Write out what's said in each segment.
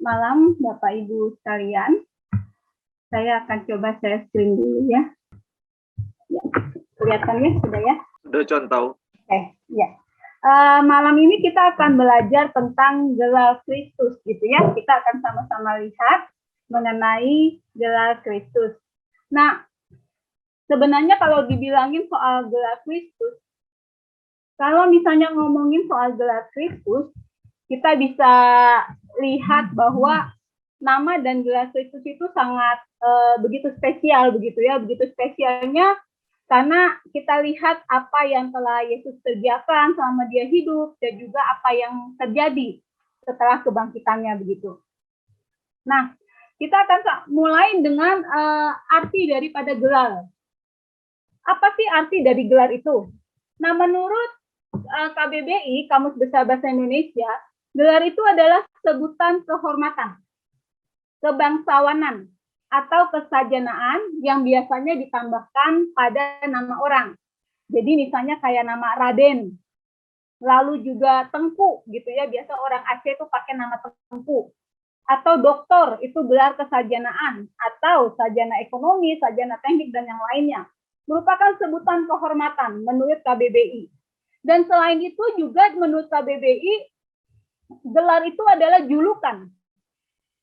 malam Bapak Ibu sekalian. Saya akan coba share screen dulu ya. Kelihatan ya sudah ya? Sudah contoh. Ya. Malam ini kita akan belajar tentang gelar Kristus gitu ya. Kita akan sama-sama lihat mengenai gelar Kristus. Nah, sebenarnya kalau dibilangin soal gelar Kristus, kalau misalnya ngomongin soal gelar Kristus, kita bisa lihat bahwa nama dan gelar Kristus itu sangat begitu spesial begitu ya, begitu spesialnya karena kita lihat apa yang telah Yesus kerjakan selama dia hidup dan juga apa yang terjadi setelah kebangkitannya begitu. Nah, kita akan mulai dengan arti daripada gelar. Apa sih arti dari gelar itu? Nah, menurut KBBI, Kamus Besar Bahasa Indonesia, gelar itu adalah sebutan kehormatan, kebangsawanan, atau kesajanaan yang biasanya ditambahkan pada nama orang. Jadi misalnya kayak nama Raden, lalu juga Tengku gitu ya, biasa orang Aceh itu pakai nama Tengku. Atau doktor, itu gelar kesajanaan, atau sarjana ekonomi, sarjana teknik, dan yang lainnya. Merupakan sebutan kehormatan menurut KBBI. Dan selain itu juga menurut KBBI, gelar itu adalah julukan.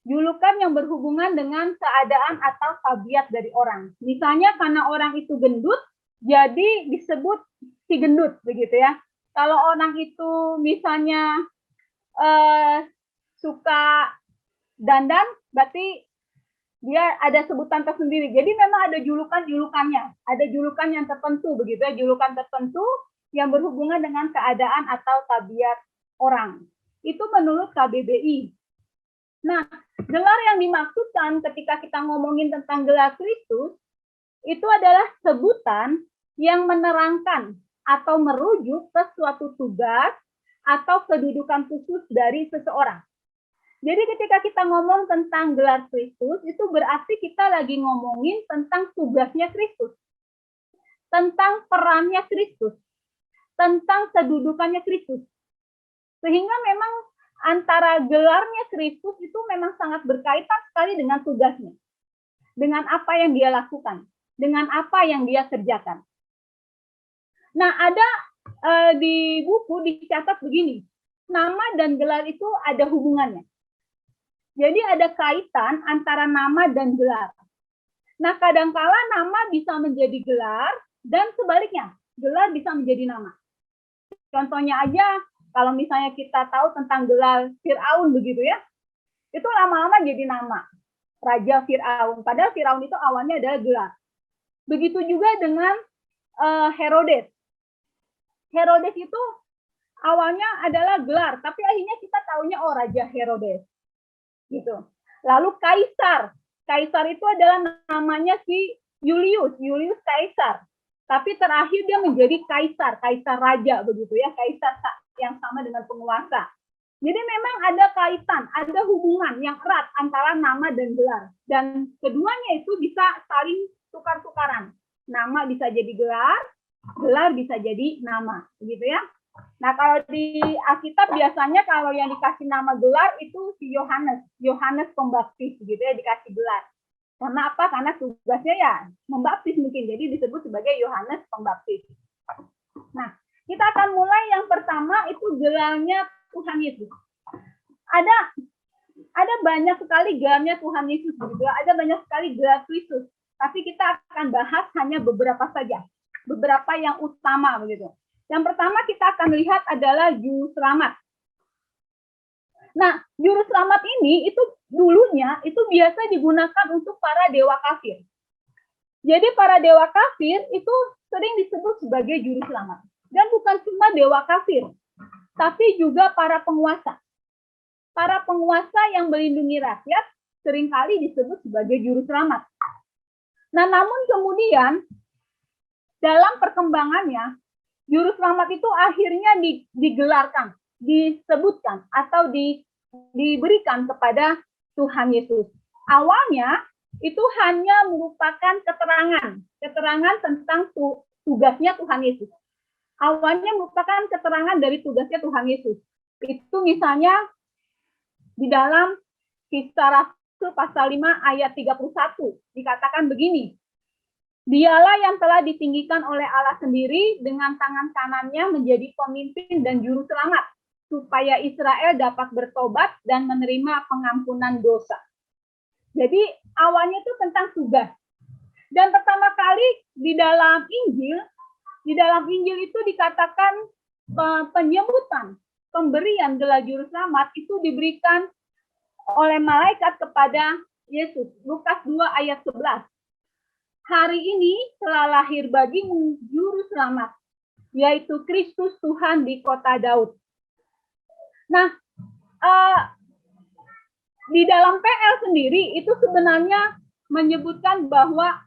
Julukan yang berhubungan dengan keadaan atau tabiat dari orang. Misalnya karena orang itu gendut, jadi disebut si gendut, begitu ya. Kalau orang itu misalnya suka dandan, berarti dia ada sebutan tersendiri. Jadi memang ada julukan-julukannya, ada julukan yang tertentu, begitu ya, julukan tertentu yang berhubungan dengan keadaan atau tabiat orang. Itu menurut KBBI. Nah, gelar yang dimaksudkan ketika kita ngomongin tentang gelar Kristus, itu adalah sebutan yang menerangkan atau merujuk ke suatu tugas atau kedudukan khusus dari seseorang. Jadi ketika kita ngomong tentang gelar Kristus, itu berarti kita lagi ngomongin tentang tugasnya Kristus, tentang perannya Kristus, tentang kedudukannya Kristus. Sehingga memang antara gelarnya Kristus itu memang sangat berkaitan sekali dengan tugasnya, dengan apa yang dia lakukan, dengan apa yang dia kerjakan. Nah, ada di buku dicatat begini, nama dan gelar itu ada hubungannya. Jadi ada kaitan antara nama dan gelar. Nah, kadangkala nama bisa menjadi gelar dan sebaliknya, gelar bisa menjadi nama. Contohnya aja, kalau misalnya kita tahu tentang gelar Fir'aun begitu ya, itu lama-lama jadi nama, Raja Fir'aun. Padahal Fir'aun itu awalnya adalah gelar. Begitu juga dengan Herodes. Herodes itu awalnya adalah gelar, tapi akhirnya kita tahunya Raja Herodes. Gitu. Lalu Kaisar. Kaisar itu adalah namanya si Julius Kaisar. Tapi terakhir dia menjadi kaisar raja begitu ya, kaisar yang sama dengan penguasa. Jadi memang ada kaitan, ada hubungan yang erat antara nama dan gelar. Dan keduanya itu bisa saling tukar-tukaran. Nama bisa jadi gelar bisa jadi nama, begitu ya. Nah, kalau di Alkitab biasanya kalau yang dikasih nama gelar itu si Yohanes Pembaptis gitu ya, dikasih gelar. Karena apa? Karena tugasnya ya membaptis mungkin, jadi disebut sebagai Yohanes Pembaptis. Nah, kita akan mulai yang pertama itu gelarnya Tuhan Yesus. Ada banyak sekali gelarnya Tuhan Yesus begitu. Ada banyak sekali gelar Kristus. Tapi kita akan bahas hanya beberapa saja. Beberapa yang utama begitu. Yang pertama kita akan lihat adalah juru selamat. Nah, juru selamat ini itu dulunya itu biasa digunakan untuk para dewa kafir. Jadi para dewa kafir itu sering disebut sebagai juru selamat. Dan bukan cuma dewa kafir, tapi juga para penguasa. Para penguasa yang melindungi rakyat seringkali disebut sebagai juru selamat. Nah, namun kemudian dalam perkembangannya, juru selamat itu akhirnya digelarkan, disebutkan atau diberikan kepada Tuhan Yesus. Awalnya itu hanya merupakan keterangan tentang tugasnya Tuhan Yesus. Awalnya merupakan keterangan dari tugasnya Tuhan Yesus. Itu misalnya di dalam Kisah Rasul pasal 5 ayat 31 dikatakan begini. Dialah yang telah ditinggikan oleh Allah sendiri dengan tangan kanannya menjadi pemimpin dan juru selamat, supaya Israel dapat bertobat dan menerima pengampunan dosa. Jadi awalnya itu tentang tugas. Dan pertama kali di dalam Injil itu dikatakan penyebutan pemberian gelar juru selamat itu diberikan oleh malaikat kepada Yesus. Lukas 2 ayat 11. Hari ini telah lahir bagimu juru selamat, yaitu Kristus Tuhan di kota Daud. Nah, di dalam PL sendiri itu sebenarnya menyebutkan bahwa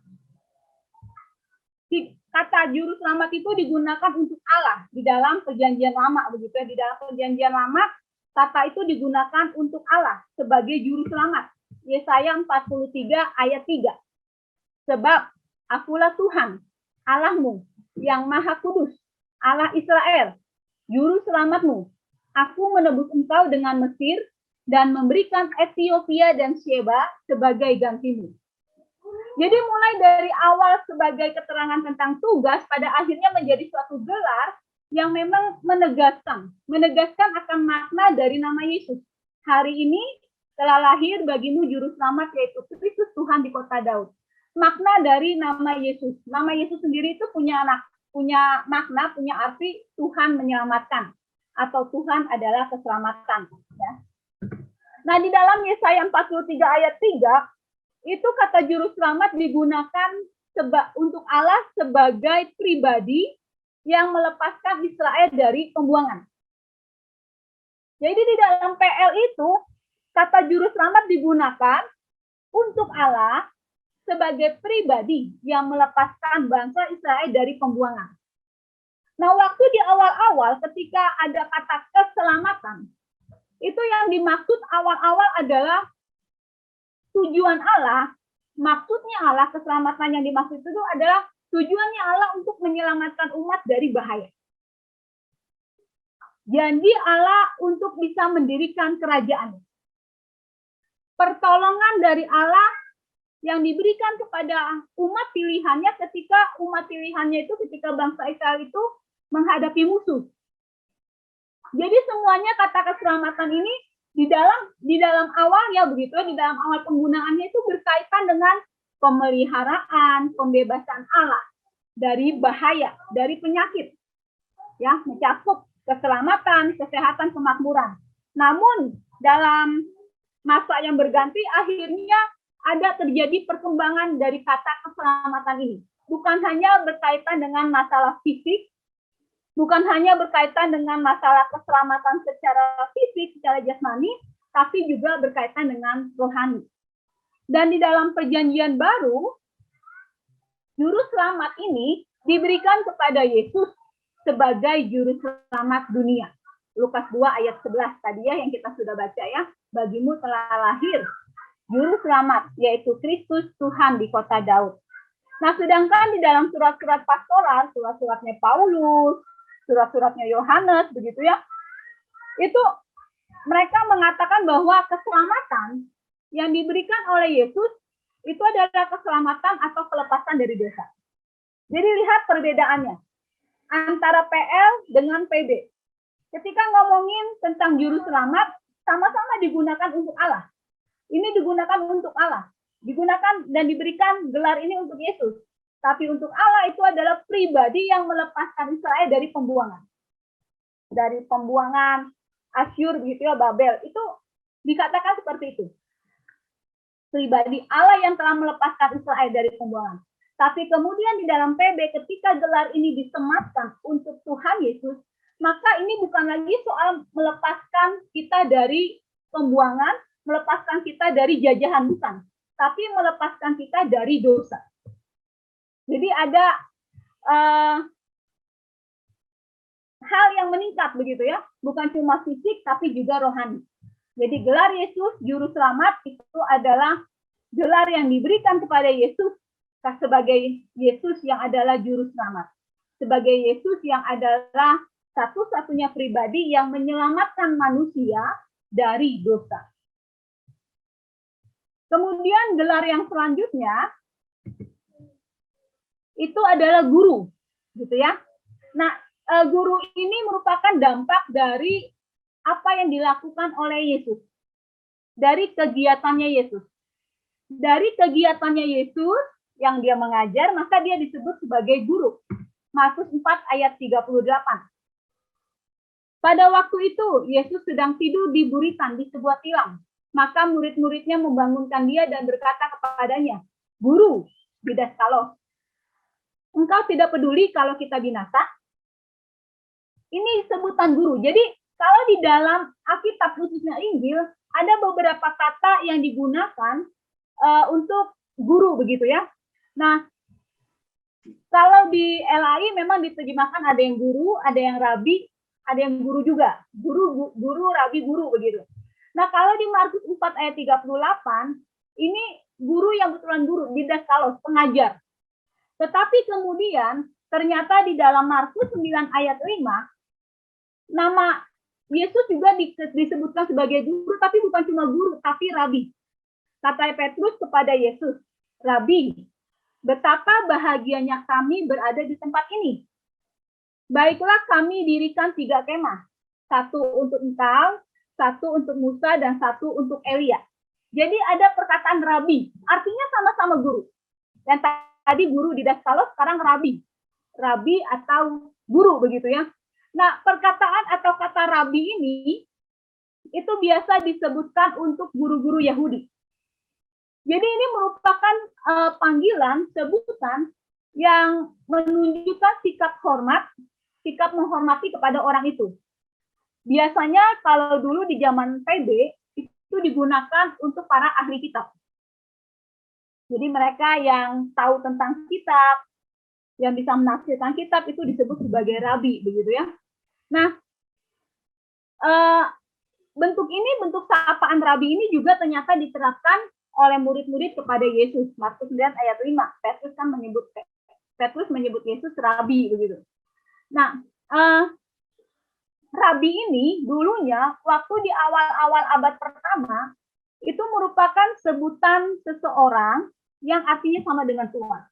kata juru selamat itu digunakan untuk Allah di dalam perjanjian lama, begitu ya. Di dalam perjanjian lama kata itu digunakan untuk Allah sebagai juru selamat. Yesaya 43 ayat 3. Sebab akulah Tuhan, Allahmu, yang maha kudus, Allah Israel, juru selamatmu. Aku menebus engkau dengan Mesir dan memberikan Ethiopia dan Sheba sebagai gantimu. Jadi mulai dari awal sebagai keterangan tentang tugas, pada akhirnya menjadi suatu gelar yang memang menegaskan akan makna dari nama Yesus. Hari ini telah lahir bagimu juru selamat, yaitu Kristus Tuhan di kota Daud. Makna dari nama Yesus. Nama Yesus sendiri itu punya makna, punya arti Tuhan menyelamatkan atau Tuhan adalah keselamatan. Ya. Nah, di dalam Yesaya 43 ayat 3 itu kata juru selamat digunakan untuk Allah sebagai pribadi yang melepaskan Israel dari pembuangan. Jadi di dalam PL itu kata juru selamat digunakan untuk Allah sebagai pribadi yang melepaskan bangsa Israel dari pembuangan. Nah, waktu di awal-awal ketika ada kata keselamatan, itu yang dimaksud awal-awal adalah tujuan Allah, maksudnya Allah, keselamatan yang dimaksud itu adalah tujuannya Allah untuk menyelamatkan umat dari bahaya. Janji Allah untuk bisa mendirikan kerajaan. Pertolongan dari Allah yang diberikan kepada umat pilihannya ketika ketika bangsa Israel itu menghadapi musuh. Jadi semuanya kata keselamatan ini di dalam awalnya begitu, di dalam awal penggunaannya itu berkaitan dengan pemeliharaan, pembebasan Allah dari bahaya, dari penyakit. Ya, mencakup keselamatan, kesehatan, kemakmuran. Namun dalam masa yang berganti akhirnya ada terjadi perkembangan dari kata keselamatan ini. Bukan hanya berkaitan dengan masalah fisik, bukan hanya berkaitan dengan masalah keselamatan secara fisik, secara jasmani, tapi juga berkaitan dengan rohani. Dan di dalam perjanjian baru, juru selamat ini diberikan kepada Yesus sebagai juru selamat dunia. Lukas 2 ayat 11 tadi ya yang kita sudah baca ya. Bagimu telah lahir juru selamat, yaitu Kristus Tuhan di kota Daud. Nah, sedangkan di dalam surat-surat pastoral, surat-suratnya Paulus, surat-suratnya Yohanes, begitu ya, itu mereka mengatakan bahwa keselamatan yang diberikan oleh Yesus itu adalah keselamatan atau kelepasan dari dosa. Jadi lihat perbedaannya antara PL dengan PB. Ketika ngomongin tentang juru selamat, sama-sama digunakan untuk Allah. Ini digunakan untuk Allah. Digunakan dan diberikan gelar ini untuk Yesus. Tapi untuk Allah itu adalah pribadi yang melepaskan Israel dari pembuangan. Dari pembuangan Asyur, begitu ya, Babel. Itu dikatakan seperti itu. Pribadi Allah yang telah melepaskan Israel dari pembuangan. Tapi kemudian di dalam PB ketika gelar ini disematkan untuk Tuhan Yesus, maka ini bukan lagi soal melepaskan kita dari pembuangan, melepaskan kita dari jajahan hutang, tapi melepaskan kita dari dosa. Jadi ada hal yang meningkat begitu ya, bukan cuma fisik tapi juga rohani. Jadi gelar Yesus juru selamat itu adalah gelar yang diberikan kepada Yesus sebagai Yesus yang adalah juru selamat, sebagai Yesus yang adalah satu-satunya pribadi yang menyelamatkan manusia dari dosa. Kemudian gelar yang selanjutnya itu adalah guru, gitu ya. Nah, guru ini merupakan dampak dari apa yang dilakukan oleh Yesus, dari kegiatannya Yesus. Dari kegiatannya Yesus yang dia mengajar, maka dia disebut sebagai guru. Markus 4 ayat 38. Pada waktu itu, Yesus sedang tidur di buritan di sebuah tilam. Maka murid-muridnya membangunkan dia dan berkata kepadanya, "Guru, didaskalos, engkau tidak peduli kalau kita binasa?" Ini sebutan guru. Jadi, kalau di dalam Alkitab khususnya Injil, ada beberapa kata yang digunakan untuk guru begitu ya. Nah, kalau di LAI memang diterjemahkan ada yang guru, ada yang rabi, ada yang guru juga. Guru, rabi, guru begitu. Nah, kalau di Markus 4 ayat 38, ini guru yang betulan guru, didaskalos, pengajar. Tetapi kemudian ternyata di dalam Markus 9 ayat 5, nama Yesus juga disebutkan sebagai guru, tapi bukan cuma guru, tapi rabi. Kata Petrus kepada Yesus, "Rabi, betapa bahagianya kami berada di tempat ini. Baiklah kami dirikan 3 kemah, 1 untuk engkau, 1 untuk Musa, dan 1 untuk Elia." Jadi ada perkataan rabi, artinya sama-sama guru. Yang tadi guru didaskalos, sekarang rabi. Rabi atau guru begitu ya. Nah, perkataan atau kata rabi ini itu biasa disebutkan untuk guru-guru Yahudi. Jadi ini merupakan panggilan, sebutan yang menunjukkan sikap hormat, sikap menghormati kepada orang itu. Biasanya kalau dulu di zaman PB, itu digunakan untuk para ahli kitab. Jadi mereka yang tahu tentang kitab, yang bisa menafsirkan kitab, itu disebut sebagai rabi, begitu ya. Nah, bentuk ini, bentuk sapaan rabi ini juga ternyata diterapkan oleh murid-murid kepada Yesus. Markus 9 ayat 5. Petrus menyebut Yesus rabi begitu. Nah, rabi ini dulunya waktu di awal-awal abad pertama itu merupakan sebutan seseorang yang artinya sama dengan Tuhan.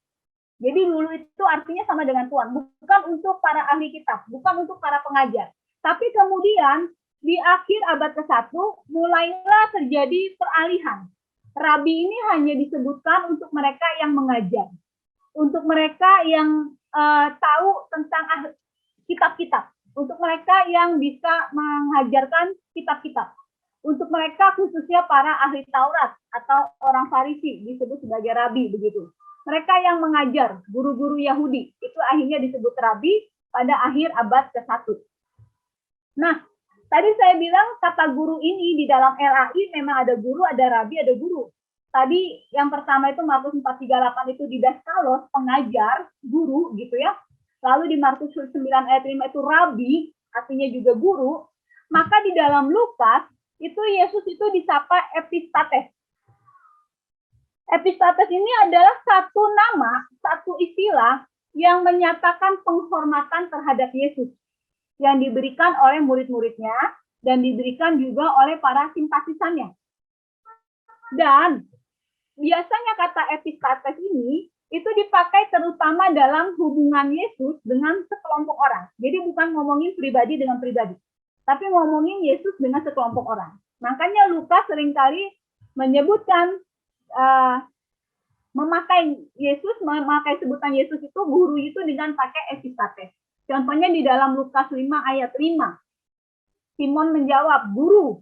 Jadi dulu itu artinya sama dengan Tuhan, bukan untuk para ahli kitab, bukan untuk para pengajar. Tapi kemudian di akhir abad ke-1 mulailah terjadi peralihan. Rabi ini hanya disebutkan untuk mereka yang mengajar, untuk mereka yang tahu tentang kitab-kitab, untuk mereka yang bisa mengajarkan kitab-kitab, untuk mereka khususnya para ahli Taurat atau orang Farisi disebut sebagai rabi begitu. Mereka yang mengajar, guru-guru Yahudi, itu akhirnya disebut rabi pada akhir abad ke-1. Nah, tadi saya bilang kata guru ini di dalam LAI memang ada guru, ada rabi, ada guru. Tadi yang pertama itu Markus 4:38 itu didaskalos, pengajar, guru gitu ya. Lalu di Markus 9 ayat 5 itu rabi, artinya juga guru. Maka di dalam Lukas itu Yesus itu disapa epistates. Epistates ini adalah satu nama, satu istilah yang menyatakan penghormatan terhadap Yesus yang diberikan oleh murid-muridnya dan diberikan juga oleh para simpatisannya. Dan biasanya kata epistates ini itu dipakai terutama dalam hubungan Yesus dengan sekelompok orang. Jadi bukan ngomongin pribadi dengan pribadi, tapi ngomongin Yesus dengan sekelompok orang. Makanya Lukas seringkali menyebutkan memakai sebutan Yesus itu guru itu dengan pakai epistates. Contohnya di dalam Lukas 5 ayat 5. Simon menjawab, "Guru,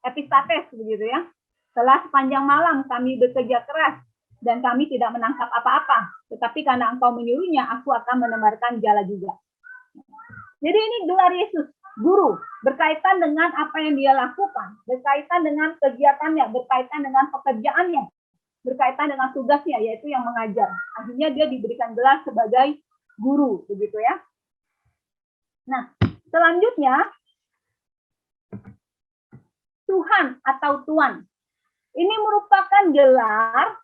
epistates," begitu ya. "Setelah sepanjang malam kami bekerja keras dan kami tidak menangkap apa-apa. Tetapi karena engkau menyuruhnya, aku akan menebarkan jala juga." Jadi ini gelar Yesus, guru, berkaitan dengan apa yang dia lakukan, berkaitan dengan kegiatannya, berkaitan dengan pekerjaannya, berkaitan dengan tugasnya, yaitu yang mengajar. Akhirnya dia diberikan gelar sebagai guru, begitu ya. Nah, selanjutnya, Tuhan atau Tuan. Ini merupakan gelar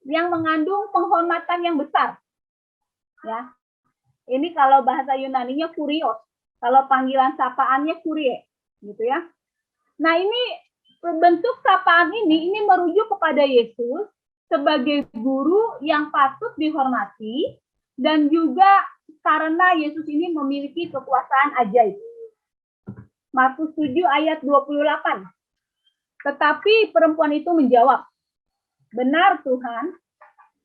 yang mengandung penghormatan yang besar. Ya. Ini kalau bahasa Yunaninya kurios, kalau panggilan sapaannya kurie, gitu ya. Nah, ini bentuk sapaan ini merujuk kepada Yesus sebagai guru yang patut dihormati dan juga karena Yesus ini memiliki kekuasaan ajaib. Markus 7 ayat 28. Tetapi perempuan itu menjawab, "Benar Tuhan,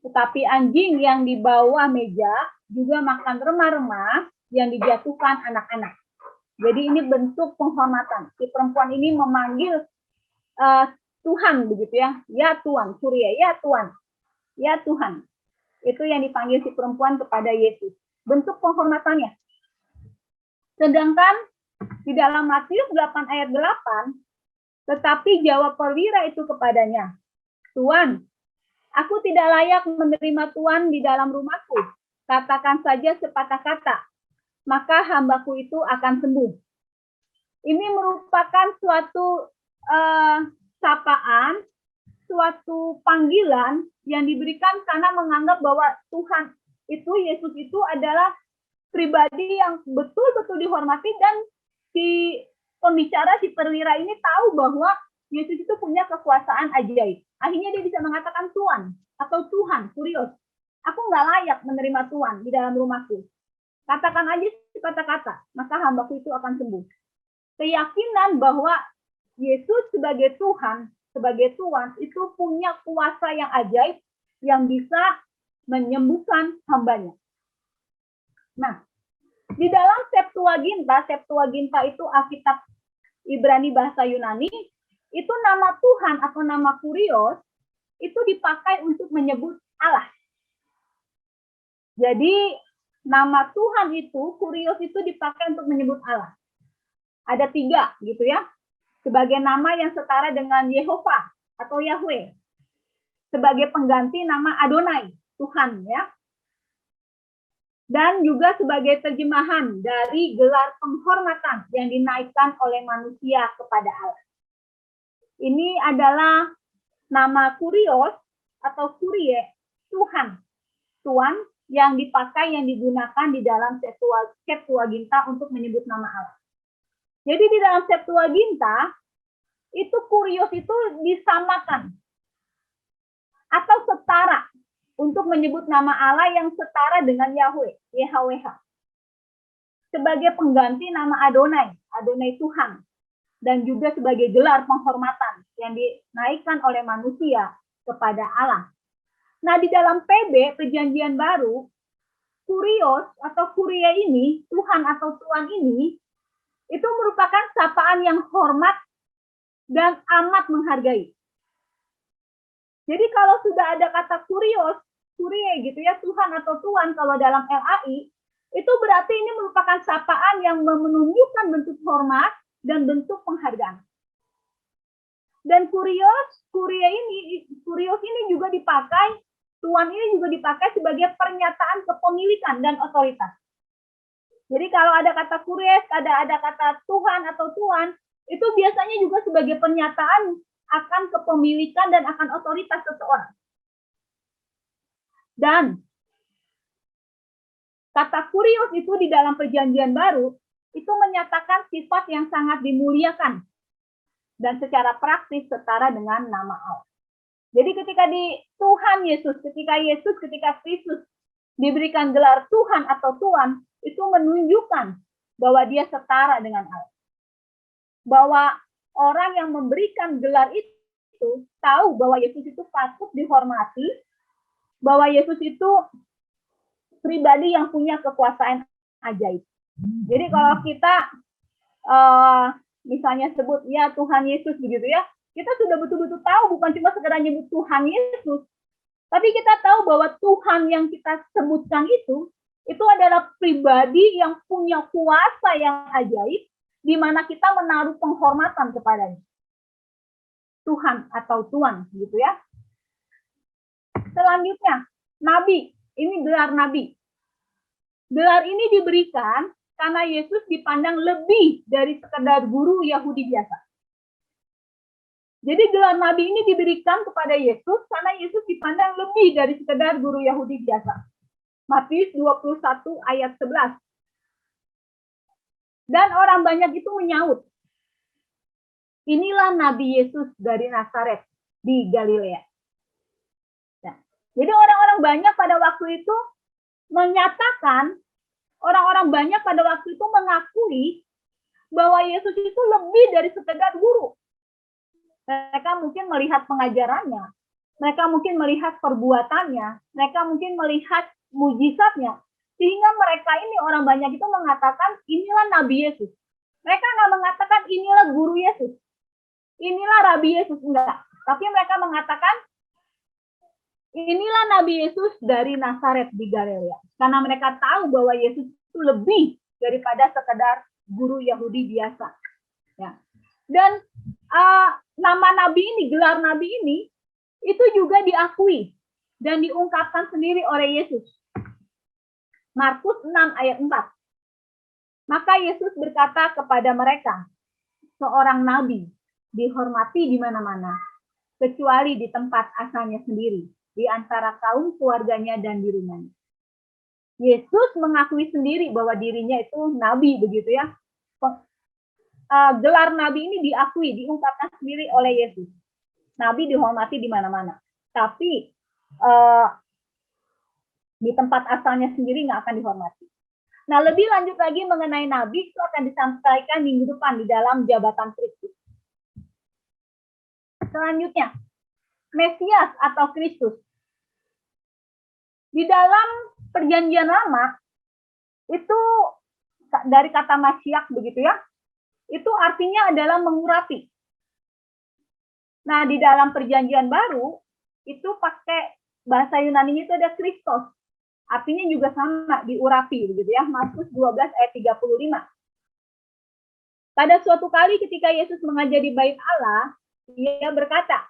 tetapi anjing yang di bawah meja juga makan remah-remah yang dijatuhkan anak-anak." Jadi ini bentuk penghormatan. Si perempuan ini memanggil Tuhan begitu ya. Ya Tuhan, Surya, ya Tuhan. Ya Tuhan. Itu yang dipanggil si perempuan kepada Yesus. Bentuk penghormatannya. Sedangkan di dalam Matius 8 ayat 8, tetapi jawab perwira itu kepadanya, "Tuan, aku tidak layak menerima Tuan di dalam rumahku. Katakan saja sepatah kata, maka hambaku itu akan sembuh." Ini merupakan suatu sapaan, suatu panggilan yang diberikan karena menganggap bahwa Tuhan itu, Yesus itu adalah pribadi yang betul-betul dihormati, dan si pembicara, si perwira ini tahu bahwa Yesus itu punya kekuasaan ajaib. Akhirnya dia bisa mengatakan Tuan atau Tuhan, Kurios, aku nggak layak menerima Tuhan di dalam rumahku. Katakan aja kata-kata, maka hambaku itu akan sembuh. Keyakinan bahwa Yesus sebagai Tuhan, sebagai Tuhan, itu punya kuasa yang ajaib yang bisa menyembuhkan hambanya. Nah, di dalam Septuaginta itu Alkitab Ibrani bahasa Yunani, itu nama Tuhan atau nama Kurios itu dipakai untuk menyebut Allah. Jadi nama Tuhan itu, Kurios itu dipakai untuk menyebut Allah. Ada 3 gitu ya. Sebagai nama yang setara dengan Yehova atau Yahweh. Sebagai pengganti nama Adonai, Tuhan ya. Dan juga sebagai terjemahan dari gelar penghormatan yang dinaikkan oleh manusia kepada Allah. Ini adalah nama Kurios atau Kurie, Tuhan. Tuhan yang dipakai, yang digunakan di dalam Septuaginta untuk menyebut nama Allah. Jadi di dalam Septuaginta, itu Kurios itu disamakan atau setara untuk menyebut nama Allah yang setara dengan Yahweh, YHWH. Sebagai pengganti nama Adonai, Adonai Tuhan. Dan juga sebagai gelar penghormatan yang dinaikkan oleh manusia kepada Allah. Nah, di dalam PB, Perjanjian Baru, Kurios atau Kuria ini, Tuhan atau Tuhan ini, itu merupakan sapaan yang hormat dan amat menghargai. Jadi kalau sudah ada kata Kurios, Kurie gitu ya, Tuhan atau Tuhan kalau dalam LAI, itu berarti ini merupakan sapaan yang menunjukkan bentuk hormat dan bentuk penghargaan. Dan Kurios ini juga dipakai, Tuhan ini juga dipakai sebagai pernyataan kepemilikan dan otoritas. Jadi kalau ada kata Kurios, ada kata Tuhan atau Tuan, itu biasanya juga sebagai pernyataan akan kepemilikan dan akan otoritas seseorang. Dan kata Kurios itu di dalam Perjanjian Baru itu menyatakan sifat yang sangat dimuliakan dan secara praktis setara dengan nama Allah. Jadi ketika ketika Kristus diberikan gelar Tuhan atau Tuan, itu menunjukkan bahwa dia setara dengan Allah. Bahwa orang yang memberikan gelar itu tahu bahwa Yesus itu patut dihormati, bahwa Yesus itu pribadi yang punya kekuasaan ajaib. Jadi kalau kita misalnya sebut ya Tuhan Yesus begitu ya, kita sudah betul-betul tahu bukan cuma sekedar nyebut Tuhan Yesus, tapi kita tahu bahwa Tuhan yang kita sebutkan itu adalah pribadi yang punya kuasa yang ajaib, di mana kita menaruh penghormatan kepadanya. Tuhan atau Tuhan gitu ya. Selanjutnya, Nabi. Ini gelar Nabi. Gelar ini diberikan karena Yesus dipandang lebih dari sekedar guru Yahudi biasa. Jadi gelar Nabi ini diberikan kepada Yesus karena Yesus dipandang lebih dari sekedar guru Yahudi biasa. Matius 21 ayat 11. Dan orang banyak itu menyaut, inilah Nabi Yesus dari Nazaret di Galilea. Nah, jadi orang-orang banyak pada waktu itu menyatakan, orang-orang banyak pada waktu itu mengakui bahwa Yesus itu lebih dari sekedar guru. Mereka mungkin melihat pengajarannya, mereka mungkin melihat perbuatannya, mereka mungkin melihat mujizatnya, sehingga mereka ini, orang banyak itu mengatakan inilah Nabi Yesus. Mereka nggak mengatakan inilah guru Yesus, inilah Rabi Yesus, enggak. Tapi mereka mengatakan inilah Nabi Yesus dari Nazaret di Galilea. Karena mereka tahu bahwa Yesus itu lebih daripada sekedar guru Yahudi biasa. Ya. Dan nama Nabi ini, gelar Nabi ini, itu juga diakui dan diungkapkan sendiri oleh Yesus. Markus 6 ayat 4. Maka Yesus berkata kepada mereka, seorang nabi dihormati di mana-mana, kecuali di tempat asalnya sendiri, di antara kaum keluarganya dan di rumahnya. Yesus mengakui sendiri bahwa dirinya itu nabi, begitu ya. Gelar nabi ini diakui, diungkapkan sendiri oleh Yesus. Nabi dihormati di mana-mana. Tapi di tempat asalnya sendiri nggak akan dihormati. Nah, lebih lanjut lagi mengenai nabi itu akan disampaikan minggu depan di dalam jabatan Kristus. Selanjutnya, Mesias atau Kristus. Di dalam Perjanjian Lama itu dari kata masyiak, begitu ya, itu artinya adalah mengurapi. Nah, di dalam Perjanjian Baru itu pakai bahasa Yunani itu ada Kristos. Artinya juga sama, diurapi, begitu ya. Markus 12 ayat 35. Pada suatu kali ketika Yesus mengajar di Bait Allah, dia berkata,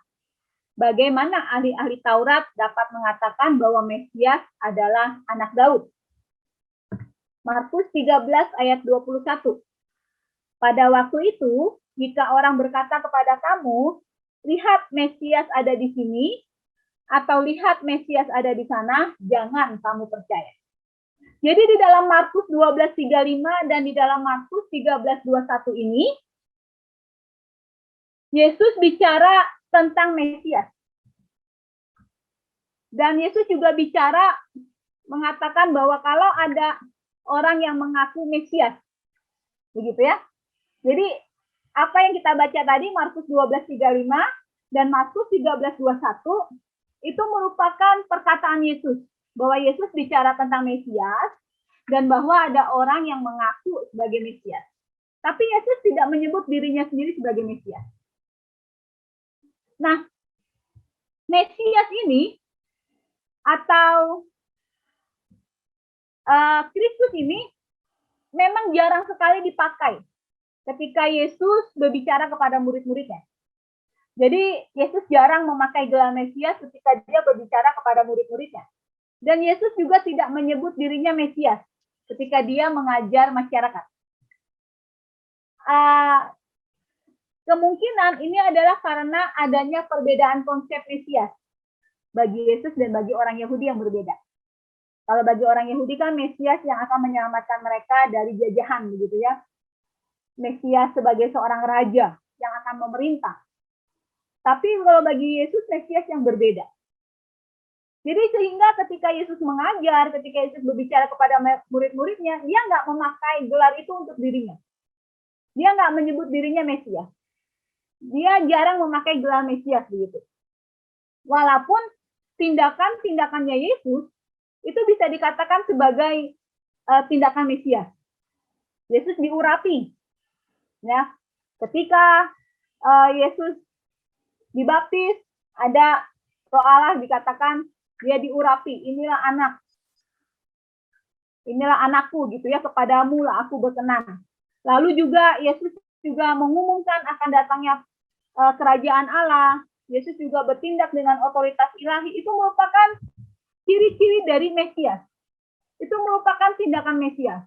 bagaimana ahli-ahli Taurat dapat mengatakan bahwa Mesias adalah anak Daud? Markus 13 ayat 21. Pada waktu itu, jika orang berkata kepada kamu, lihat Mesias ada di sini, atau lihat Mesias ada di sana, jangan kamu percaya. Jadi di dalam Markus 12:35 dan di dalam Markus 13:21 ini, Yesus bicara tentang Mesias. Dan Yesus juga bicara mengatakan bahwa kalau ada orang yang mengaku Mesias, begitu ya. Jadi apa yang kita baca tadi Markus 12:35 dan Markus 13:21 itu merupakan perkataan Yesus bahwa Yesus bicara tentang Mesias dan bahwa ada orang yang mengaku sebagai Mesias. Tapi Yesus tidak menyebut dirinya sendiri sebagai Mesias. Nah, Mesias ini atau Kristus ini memang jarang sekali dipakai ketika Yesus berbicara kepada murid-muridnya. Jadi Yesus jarang memakai gelar Mesias ketika dia berbicara kepada murid-muridnya. Dan Yesus juga tidak menyebut dirinya Mesias ketika dia mengajar masyarakat. Kemungkinan ini adalah karena adanya perbedaan konsep Mesias bagi Yesus dan bagi orang Yahudi yang berbeda. Kalau bagi orang Yahudi kan Mesias yang akan menyelamatkan mereka dari jajahan, begitu ya. Mesias sebagai seorang raja yang akan memerintah. Tapi kalau bagi Yesus, Mesias yang berbeda. Jadi sehingga ketika Yesus mengajar, ketika Yesus berbicara kepada murid-muridnya, dia nggak memakai gelar itu untuk dirinya. Dia nggak menyebut dirinya Mesias. Dia jarang memakai gelar Mesias begitu. Walaupun tindakan-tindakannya Yesus itu bisa dikatakan sebagai tindakan Mesias. Yesus diurapi. Ya, ketika Yesus dibaptis, ada roh Allah dikatakan dia diurapi, inilah anak. Inilah anakku gitu ya, kepadamu lah aku berkenan. Lalu juga Yesus juga mengumumkan akan datangnya kerajaan Allah. Yesus juga bertindak dengan otoritas ilahi. Itu merupakan ciri-ciri dari Mesias. Itu merupakan tindakan Mesias.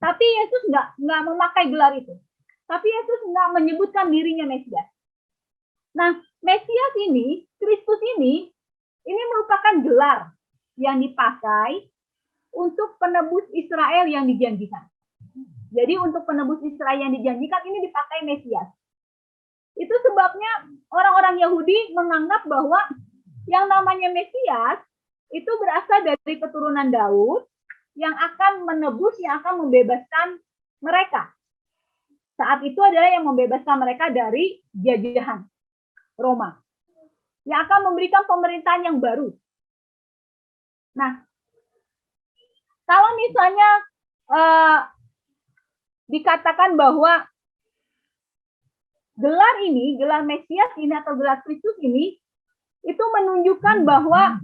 Tapi Yesus nggak memakai gelar itu. Tapi Yesus nggak menyebutkan dirinya Mesias. Nah, Mesias ini, Kristus ini merupakan gelar yang dipakai untuk penebus Israel yang dijanjikan. Jadi untuk penebus Israel yang dijanjikan ini dipakai Mesias. Itu sebabnya orang-orang Yahudi menganggap bahwa yang namanya Mesias itu berasal dari keturunan Daud yang akan menebus, yang akan membebaskan mereka. Saat itu adalah yang membebaskan mereka dari jajahan Roma, yang akan memberikan pemerintahan yang baru. Nah, kalau misalnya dikatakan bahwa gelar ini, gelar Mesias ini atau gelar Kristus ini, itu menunjukkan bahwa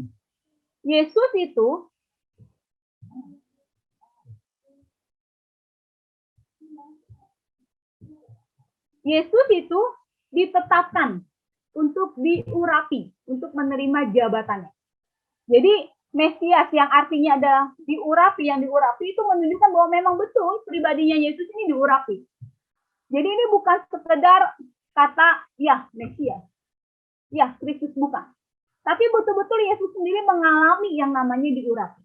Yesus itu ditetapkan untuk diurapi, untuk menerima jabatannya. Jadi Mesias yang artinya adalah diurapi, yang diurapi itu menunjukkan bahwa memang betul pribadinya Yesus ini diurapi. Jadi ini bukan sekedar kata ya Mesias, ya Kristus, bukan. Tapi betul-betul Yesus sendiri mengalami yang namanya diurapi.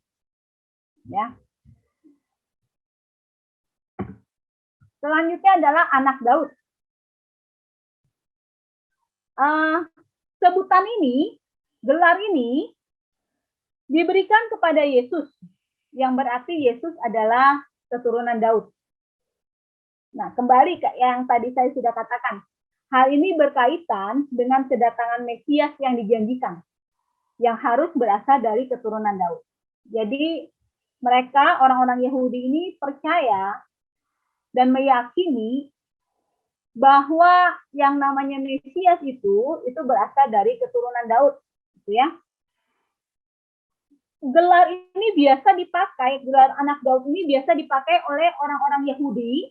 Ya. Selanjutnya adalah anak Daud. Sebutan ini, gelar ini diberikan kepada Yesus, yang berarti Yesus adalah keturunan Daud. Nah, kembali ke yang tadi saya sudah katakan, hal ini berkaitan dengan kedatangan Mesias yang dijanjikan, yang harus berasal dari keturunan Daud. Jadi mereka, orang-orang Yahudi ini percaya dan meyakini bahwa yang namanya Mesias itu berasal dari keturunan Daud, gitu ya. Gelar ini biasa dipakai, gelar anak Daud ini biasa dipakai oleh orang-orang Yahudi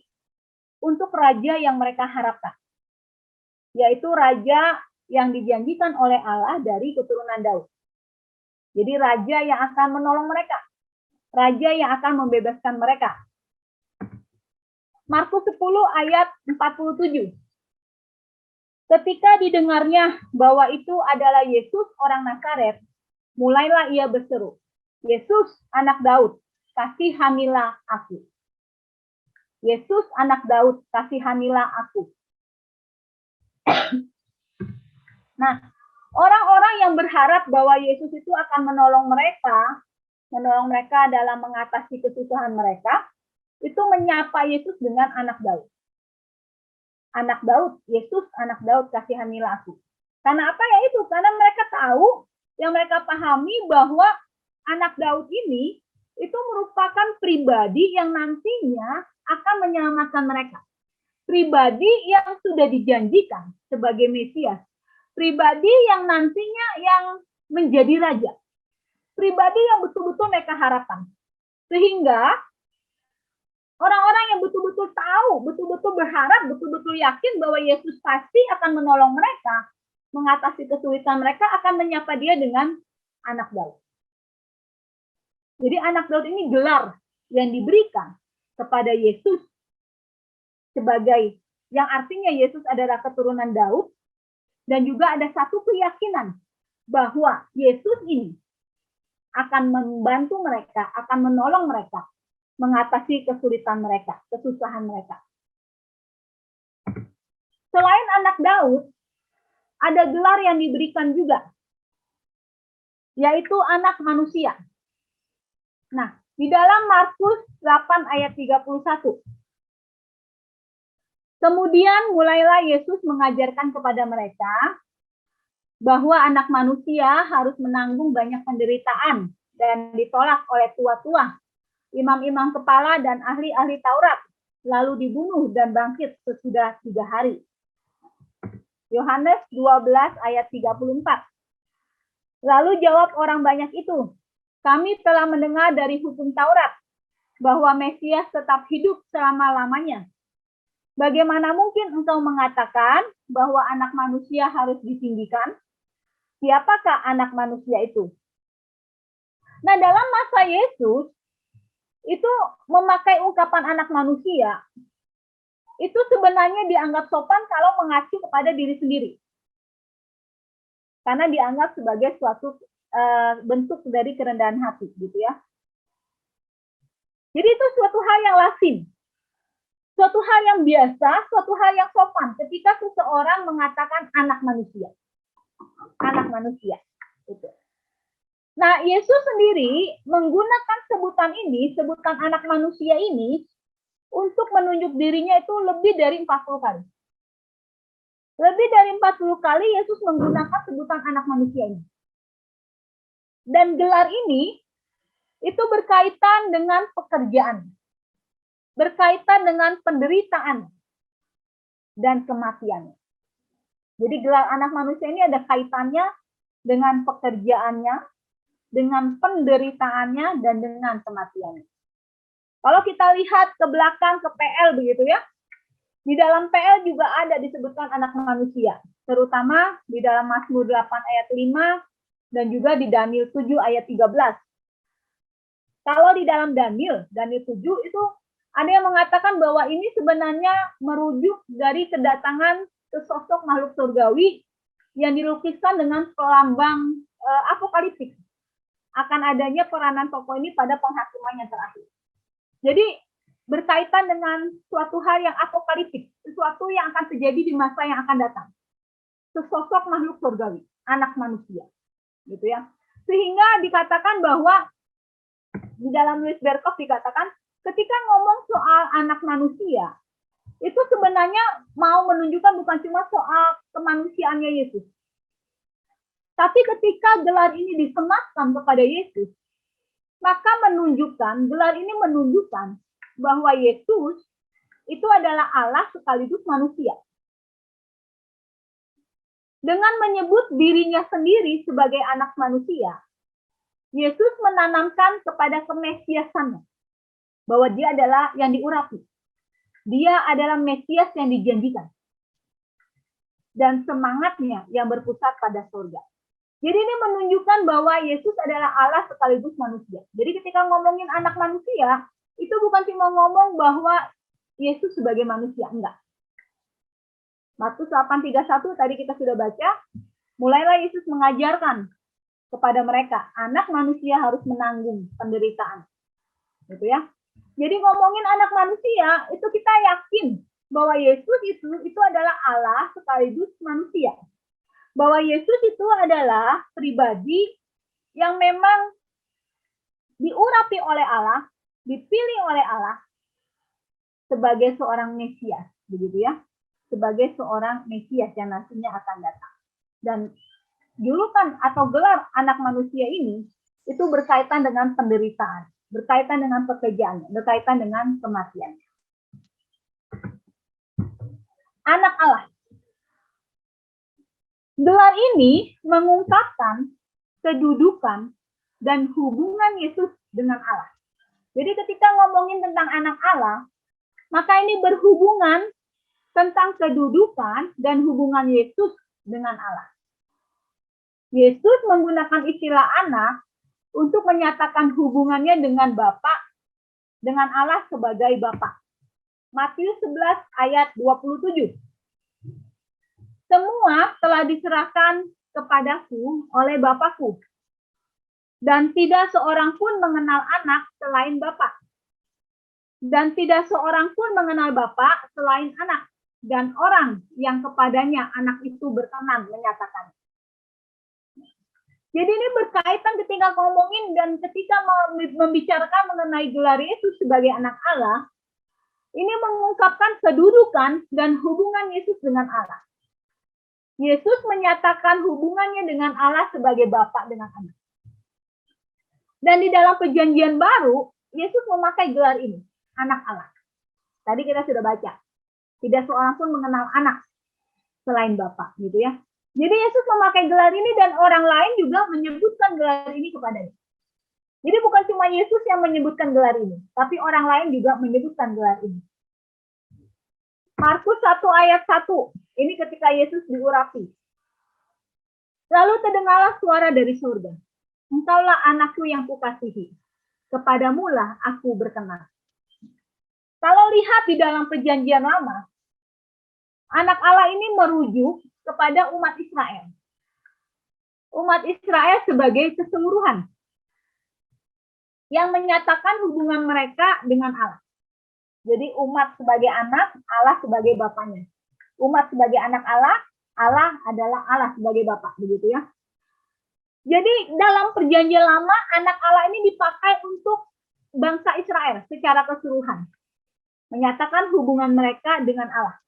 untuk raja yang mereka harapkan, yaitu raja yang dijanjikan oleh Allah dari keturunan Daud. Jadi raja yang akan menolong mereka, raja yang akan membebaskan mereka. Markus 10 ayat 47. Ketika didengarnya bahwa itu adalah Yesus orang Nazaret, mulailah ia berseru, Yesus anak Daud, kasihanilah aku. Yesus anak Daud, kasihanilah aku. Nah, orang-orang yang berharap bahwa Yesus itu akan menolong mereka dalam mengatasi kesusahan mereka, itu menyapa Yesus dengan anak Daud. Anak Daud, Yesus anak Daud, kasihanilah aku. Karena apa ya itu? Karena mereka tahu, yang mereka pahami bahwa anak Daud ini itu merupakan pribadi yang nantinya akan menyelamatkan mereka. Pribadi yang sudah dijanjikan sebagai Mesias. Pribadi yang nantinya yang menjadi raja. Pribadi yang betul-betul mereka harapkan. Sehingga orang-orang yang betul-betul tahu, betul-betul berharap, betul-betul yakin bahwa Yesus pasti akan menolong mereka, mengatasi kesulitan mereka, akan menyapa dia dengan anak Daud. Jadi anak Daud ini gelar yang diberikan kepada Yesus sebagai, yang artinya Yesus adalah keturunan Daud, dan juga ada satu keyakinan bahwa Yesus ini akan membantu mereka, akan menolong mereka, mengatasi kesulitan mereka, kesusahan mereka. Selain anak Daud, ada gelar yang diberikan juga, yaitu anak manusia. Nah, di dalam Markus 8 ayat 31. Kemudian mulailah Yesus mengajarkan kepada mereka bahwa anak manusia harus menanggung banyak penderitaan dan ditolak oleh tua-tua, imam-imam kepala dan ahli-ahli Taurat, lalu dibunuh dan bangkit sesudah 3 hari. Yohanes 12 ayat 34. Lalu jawab orang banyak itu, kami telah mendengar dari hukum Taurat bahwa Mesias tetap hidup selama-lamanya. Bagaimana mungkin engkau mengatakan bahwa anak manusia harus ditinggikan? Siapakah anak manusia itu? Nah, dalam masa Yesus, itu memakai ungkapan anak manusia, itu sebenarnya dianggap sopan kalau mengacu kepada diri sendiri. Karena dianggap sebagai suatu bentuk dari kerendahan hati, gitu ya. Jadi itu suatu hal yang lazim. suatu hal yang biasa, suatu hal yang sopan ketika seseorang mengatakan anak manusia. Anak manusia. Gitu. Nah, Yesus sendiri menggunakan sebutan ini, sebutan anak manusia ini, untuk menunjuk dirinya itu lebih dari 40 kali. Lebih dari 40 kali Yesus menggunakan sebutan anak manusia ini. Dan gelar ini itu berkaitan dengan pekerjaan, berkaitan dengan penderitaan dan kematian. Jadi gelar anak manusia ini ada kaitannya dengan pekerjaannya, dengan penderitaannya, dan dengan kematiannya. Kalau kita lihat ke belakang ke PL begitu ya, di dalam PL juga ada disebutkan anak manusia, terutama di dalam Mazmur 8 ayat 5 dan juga di Daniel 7 ayat 13. Kalau di dalam Daniel 7 itu ada yang mengatakan bahwa ini sebenarnya merujuk dari kedatangan sesosok makhluk surgawi yang dilukiskan dengan pelambang apokaliptik. Akan adanya peranan tokoh ini pada penghakiman yang terakhir. Jadi berkaitan dengan suatu hal yang apokaliptik, sesuatu yang akan terjadi di masa yang akan datang. Sesosok makhluk surgawi, anak manusia. Gitu ya. Sehingga dikatakan bahwa di dalam Louis Berkhof dikatakan ketika ngomong soal anak manusia, itu sebenarnya mau menunjukkan bukan cuma soal kemanusiaannya Yesus. Tapi ketika gelar ini disematkan kepada Yesus, maka gelar ini menunjukkan bahwa Yesus itu adalah Allah sekaligus manusia. Dengan menyebut dirinya sendiri sebagai anak manusia, Yesus menanamkan kepada kemesiasannya bahwa dia adalah yang diurapi. Dia adalah Mesias yang dijanjikan. Dan semangatnya yang berpusat pada surga. Jadi ini menunjukkan bahwa Yesus adalah Allah sekaligus manusia. Jadi ketika ngomongin anak manusia, itu bukan cuma ngomong bahwa Yesus sebagai manusia, enggak. Matius 8:31 tadi kita sudah baca, mulailah Yesus mengajarkan kepada mereka, anak manusia harus menanggung penderitaan. Gitu ya. Jadi ngomongin anak manusia, itu kita yakin bahwa Yesus itu adalah Allah sekaligus manusia. Bahwa Yesus itu adalah pribadi yang memang diurapi oleh Allah, dipilih oleh Allah sebagai seorang Mesias, begitu ya. Sebagai seorang Mesias yang nantinya akan datang. Dan julukan atau gelar anak manusia ini itu berkaitan dengan penderitaan, berkaitan dengan pekerjaan, berkaitan dengan kematian. Anak Allah. Gelar ini mengungkapkan kedudukan dan hubungan Yesus dengan Allah. Jadi ketika ngomongin tentang anak Allah, maka ini berhubungan tentang kedudukan dan hubungan Yesus dengan Allah. Yesus menggunakan istilah anak untuk menyatakan hubungannya dengan Bapa, dengan Allah sebagai Bapa. Matius 11 ayat 27. Semua telah diserahkan kepadaku oleh Bapakku. Dan tidak seorang pun mengenal anak selain Bapa. Dan tidak seorang pun mengenal Bapa selain anak. Dan orang yang kepadanya anak itu berkenan menyatakan. Jadi ini berkaitan ketika ngomongin dan ketika membicarakan mengenai gelar Yesus sebagai anak Allah, ini mengungkapkan kedudukan dan hubungan Yesus dengan Allah. Yesus menyatakan hubungannya dengan Allah sebagai Bapa dengan anak. Dan di dalam perjanjian baru, Yesus memakai gelar ini, anak Allah. Tadi kita sudah baca. Tidak seorang pun mengenal anak selain Bapa, gitu ya. Jadi Yesus memakai gelar ini dan orang lain juga menyebutkan gelar ini kepadanya. Jadi bukan cuma Yesus yang menyebutkan gelar ini, tapi orang lain juga menyebutkan gelar ini. Markus 1 ayat 1, ini ketika Yesus diurapi. Lalu terdengarlah suara dari surga. Engkaulah anakku yang kukasihi. Kepadamulah aku berkenan. Kalau lihat di dalam perjanjian lama, anak Allah ini merujuk kepada umat Israel. Umat Israel sebagai keseluruhan yang menyatakan hubungan mereka dengan Allah. Jadi umat sebagai anak, Allah sebagai bapaknya. Umat sebagai anak Allah, Allah adalah Allah sebagai bapak, begitu ya. Jadi dalam perjanjian lama, anak Allah ini dipakai untuk bangsa Israel secara keseluruhan. Menyatakan hubungan mereka dengan Allah.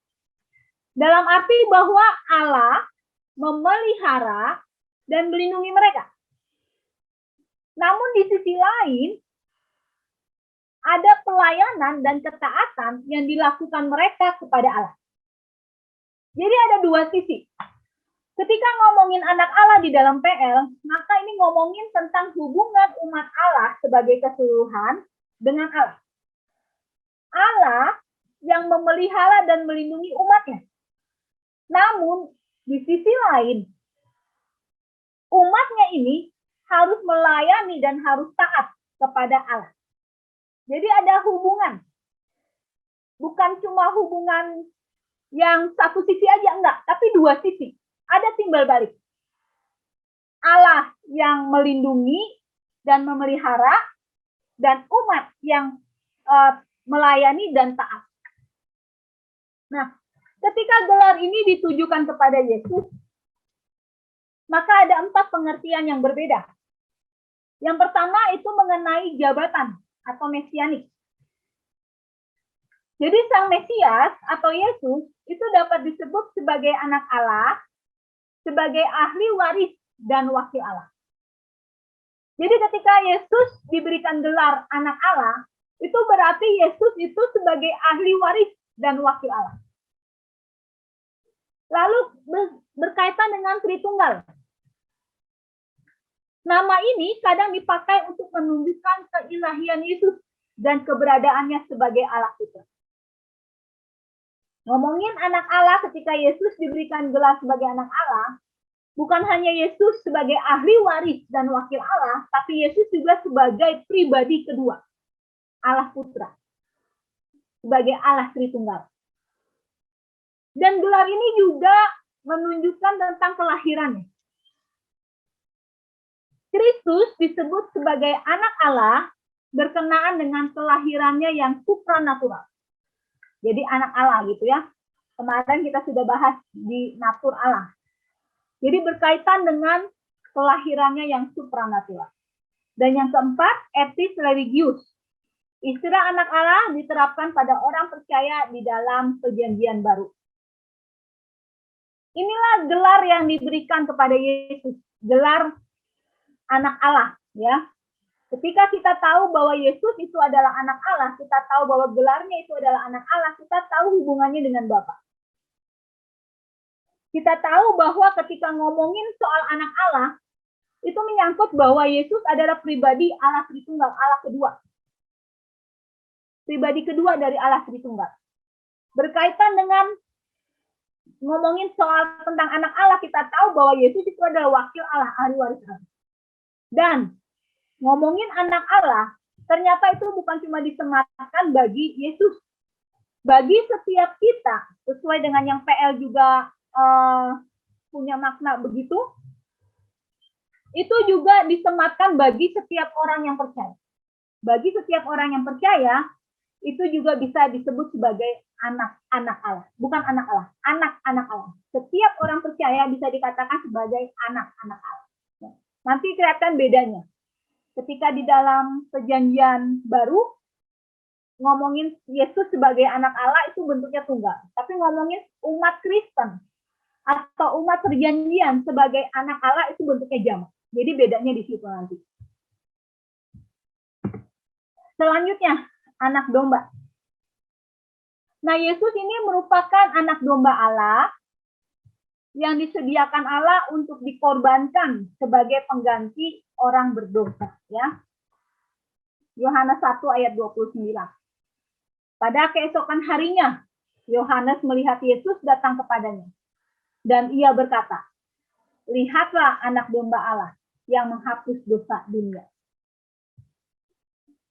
Dalam arti bahwa Allah memelihara dan melindungi mereka. Namun di sisi lain, ada pelayanan dan ketaatan yang dilakukan mereka kepada Allah. Jadi ada dua sisi. Ketika ngomongin anak Allah di dalam PL, maka ini ngomongin tentang hubungan umat Allah sebagai keseluruhan dengan Allah. Allah yang memelihara dan melindungi umatnya. Namun, di sisi lain, umatnya ini harus melayani dan harus taat kepada Allah. Jadi ada hubungan. Bukan cuma hubungan yang satu sisi aja, enggak. Tapi dua sisi. Ada timbal balik. Allah yang melindungi dan memelihara, dan umat yang melayani dan taat. Nah, ketika gelar ini ditujukan kepada Yesus, maka ada 4 pengertian yang berbeda. Yang pertama itu mengenai jabatan atau mesianik. Jadi Sang Mesias atau Yesus itu dapat disebut sebagai anak Allah, sebagai ahli waris dan wakil Allah. Jadi ketika Yesus diberikan gelar anak Allah, itu berarti Yesus itu sebagai ahli waris dan wakil Allah. Lalu berkaitan dengan Tritunggal. Nama ini kadang dipakai untuk menunjukkan keilahian Yesus dan keberadaannya sebagai Allah Putra. Ngomongin anak Allah ketika Yesus diberikan gelar sebagai anak Allah, bukan hanya Yesus sebagai ahli waris dan wakil Allah, tapi Yesus juga sebagai pribadi kedua, Allah Putra, sebagai Allah Tritunggal. Dan gelar ini juga menunjukkan tentang kelahirannya. Kristus disebut sebagai anak Allah berkenaan dengan kelahirannya yang supranatural. Jadi anak Allah gitu ya. Kemarin kita sudah bahas di natur Allah. Jadi berkaitan dengan kelahirannya yang supranatural. Dan yang keempat, etis religius. Istilah anak Allah diterapkan pada orang percaya di dalam perjanjian baru. Inilah gelar yang diberikan kepada Yesus, gelar anak Allah, ya. Ketika kita tahu bahwa Yesus itu adalah anak Allah, kita tahu bahwa gelarnya itu adalah anak Allah, kita tahu hubungannya dengan Bapa. Kita tahu bahwa ketika ngomongin soal anak Allah, itu menyangkut bahwa Yesus adalah pribadi Allah Tritunggal, Allah kedua. Pribadi kedua dari Allah Tritunggal. Berkaitan dengan ngomongin soal tentang anak Allah, kita tahu bahwa Yesus itu adalah wakil Allah, ahli waris Allah. Dan ngomongin anak Allah, ternyata itu bukan cuma disematkan bagi Yesus. Bagi setiap kita, sesuai dengan yang PL juga punya makna begitu, itu juga disematkan bagi setiap orang yang percaya. Bagi setiap orang yang percaya, itu juga bisa disebut sebagai anak-anak Allah. Bukan anak Allah, anak-anak Allah. Setiap orang percaya bisa dikatakan sebagai anak-anak Allah. Nanti kelihatan bedanya. Ketika di dalam perjanjian baru, ngomongin Yesus sebagai anak Allah itu bentuknya tunggal. Tapi ngomongin umat Kristen atau umat perjanjian sebagai anak Allah itu bentuknya jamak. Jadi bedanya di situ nanti. Selanjutnya, anak domba. Nah, Yesus ini merupakan anak domba Allah yang disediakan Allah untuk dikorbankan sebagai pengganti orang berdosa, ya. Yohanes 1 ayat 29. Pada keesokan harinya, Yohanes melihat Yesus datang kepadanya. Dan ia berkata, "Lihatlah anak domba Allah yang menghapus dosa dunia."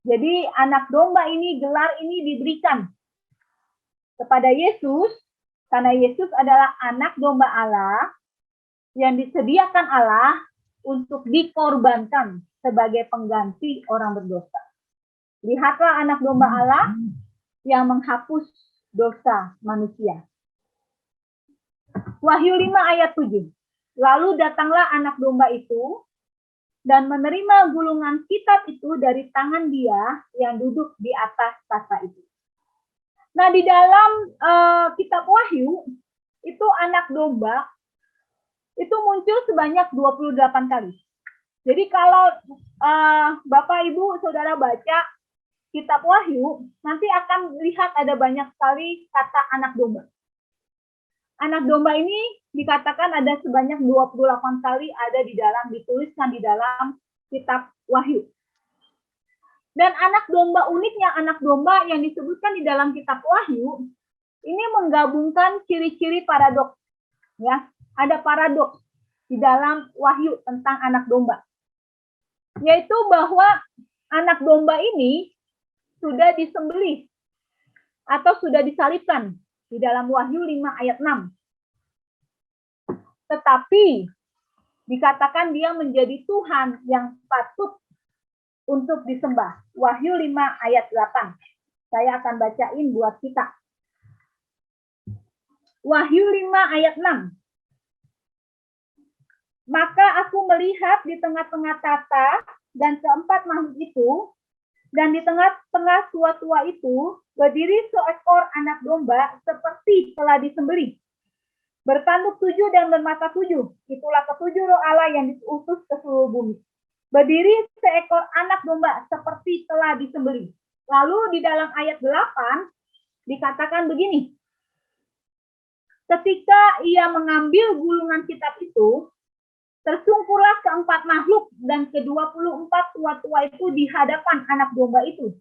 Jadi anak domba ini, gelar ini diberikan kepada Yesus karena Yesus adalah anak domba Allah yang disediakan Allah untuk dikorbankan sebagai pengganti orang berdosa. Lihatlah anak domba Allah yang menghapus dosa manusia. Wahyu 5 ayat 7. Lalu datanglah anak domba itu dan menerima gulungan kitab itu dari tangan dia yang duduk di atas tahta itu. Nah, di dalam kitab Wahyu, itu anak domba itu muncul sebanyak 28 kali. Jadi kalau Bapak, Ibu, Saudara baca kitab Wahyu, nanti akan lihat ada banyak sekali kata anak domba. Anak domba ini dikatakan ada sebanyak 28 kali dituliskan di dalam kitab Wahyu. Dan uniknya anak domba yang disebutkan di dalam kitab Wahyu, ini menggabungkan ciri-ciri paradoks. Ya, ada paradoks di dalam Wahyu tentang anak domba. Yaitu bahwa anak domba ini sudah disembelih atau sudah disalibkan di dalam Wahyu 5 ayat 6. Tetapi dikatakan dia menjadi Tuhan yang patut untuk disembah. Wahyu 5 ayat 8. Saya akan bacain buat kita. Wahyu 5 ayat 6. Maka aku melihat di tengah-tengah tahta dan keempat makhluk itu, dan di tengah-tengah tua-tua itu, berdiri seekor anak domba seperti telah disembelih. Bertanduk 7 dan bermata 7. Itulah ketujuh roh Allah yang diutus ke seluruh bumi. Berdiri seekor anak domba seperti telah disembelih. Lalu di dalam ayat 8 dikatakan begini. Ketika ia mengambil gulungan kitab itu, tersungkurlah keempat makhluk dan ke-24 tua-tua itu di hadapan anak domba itu.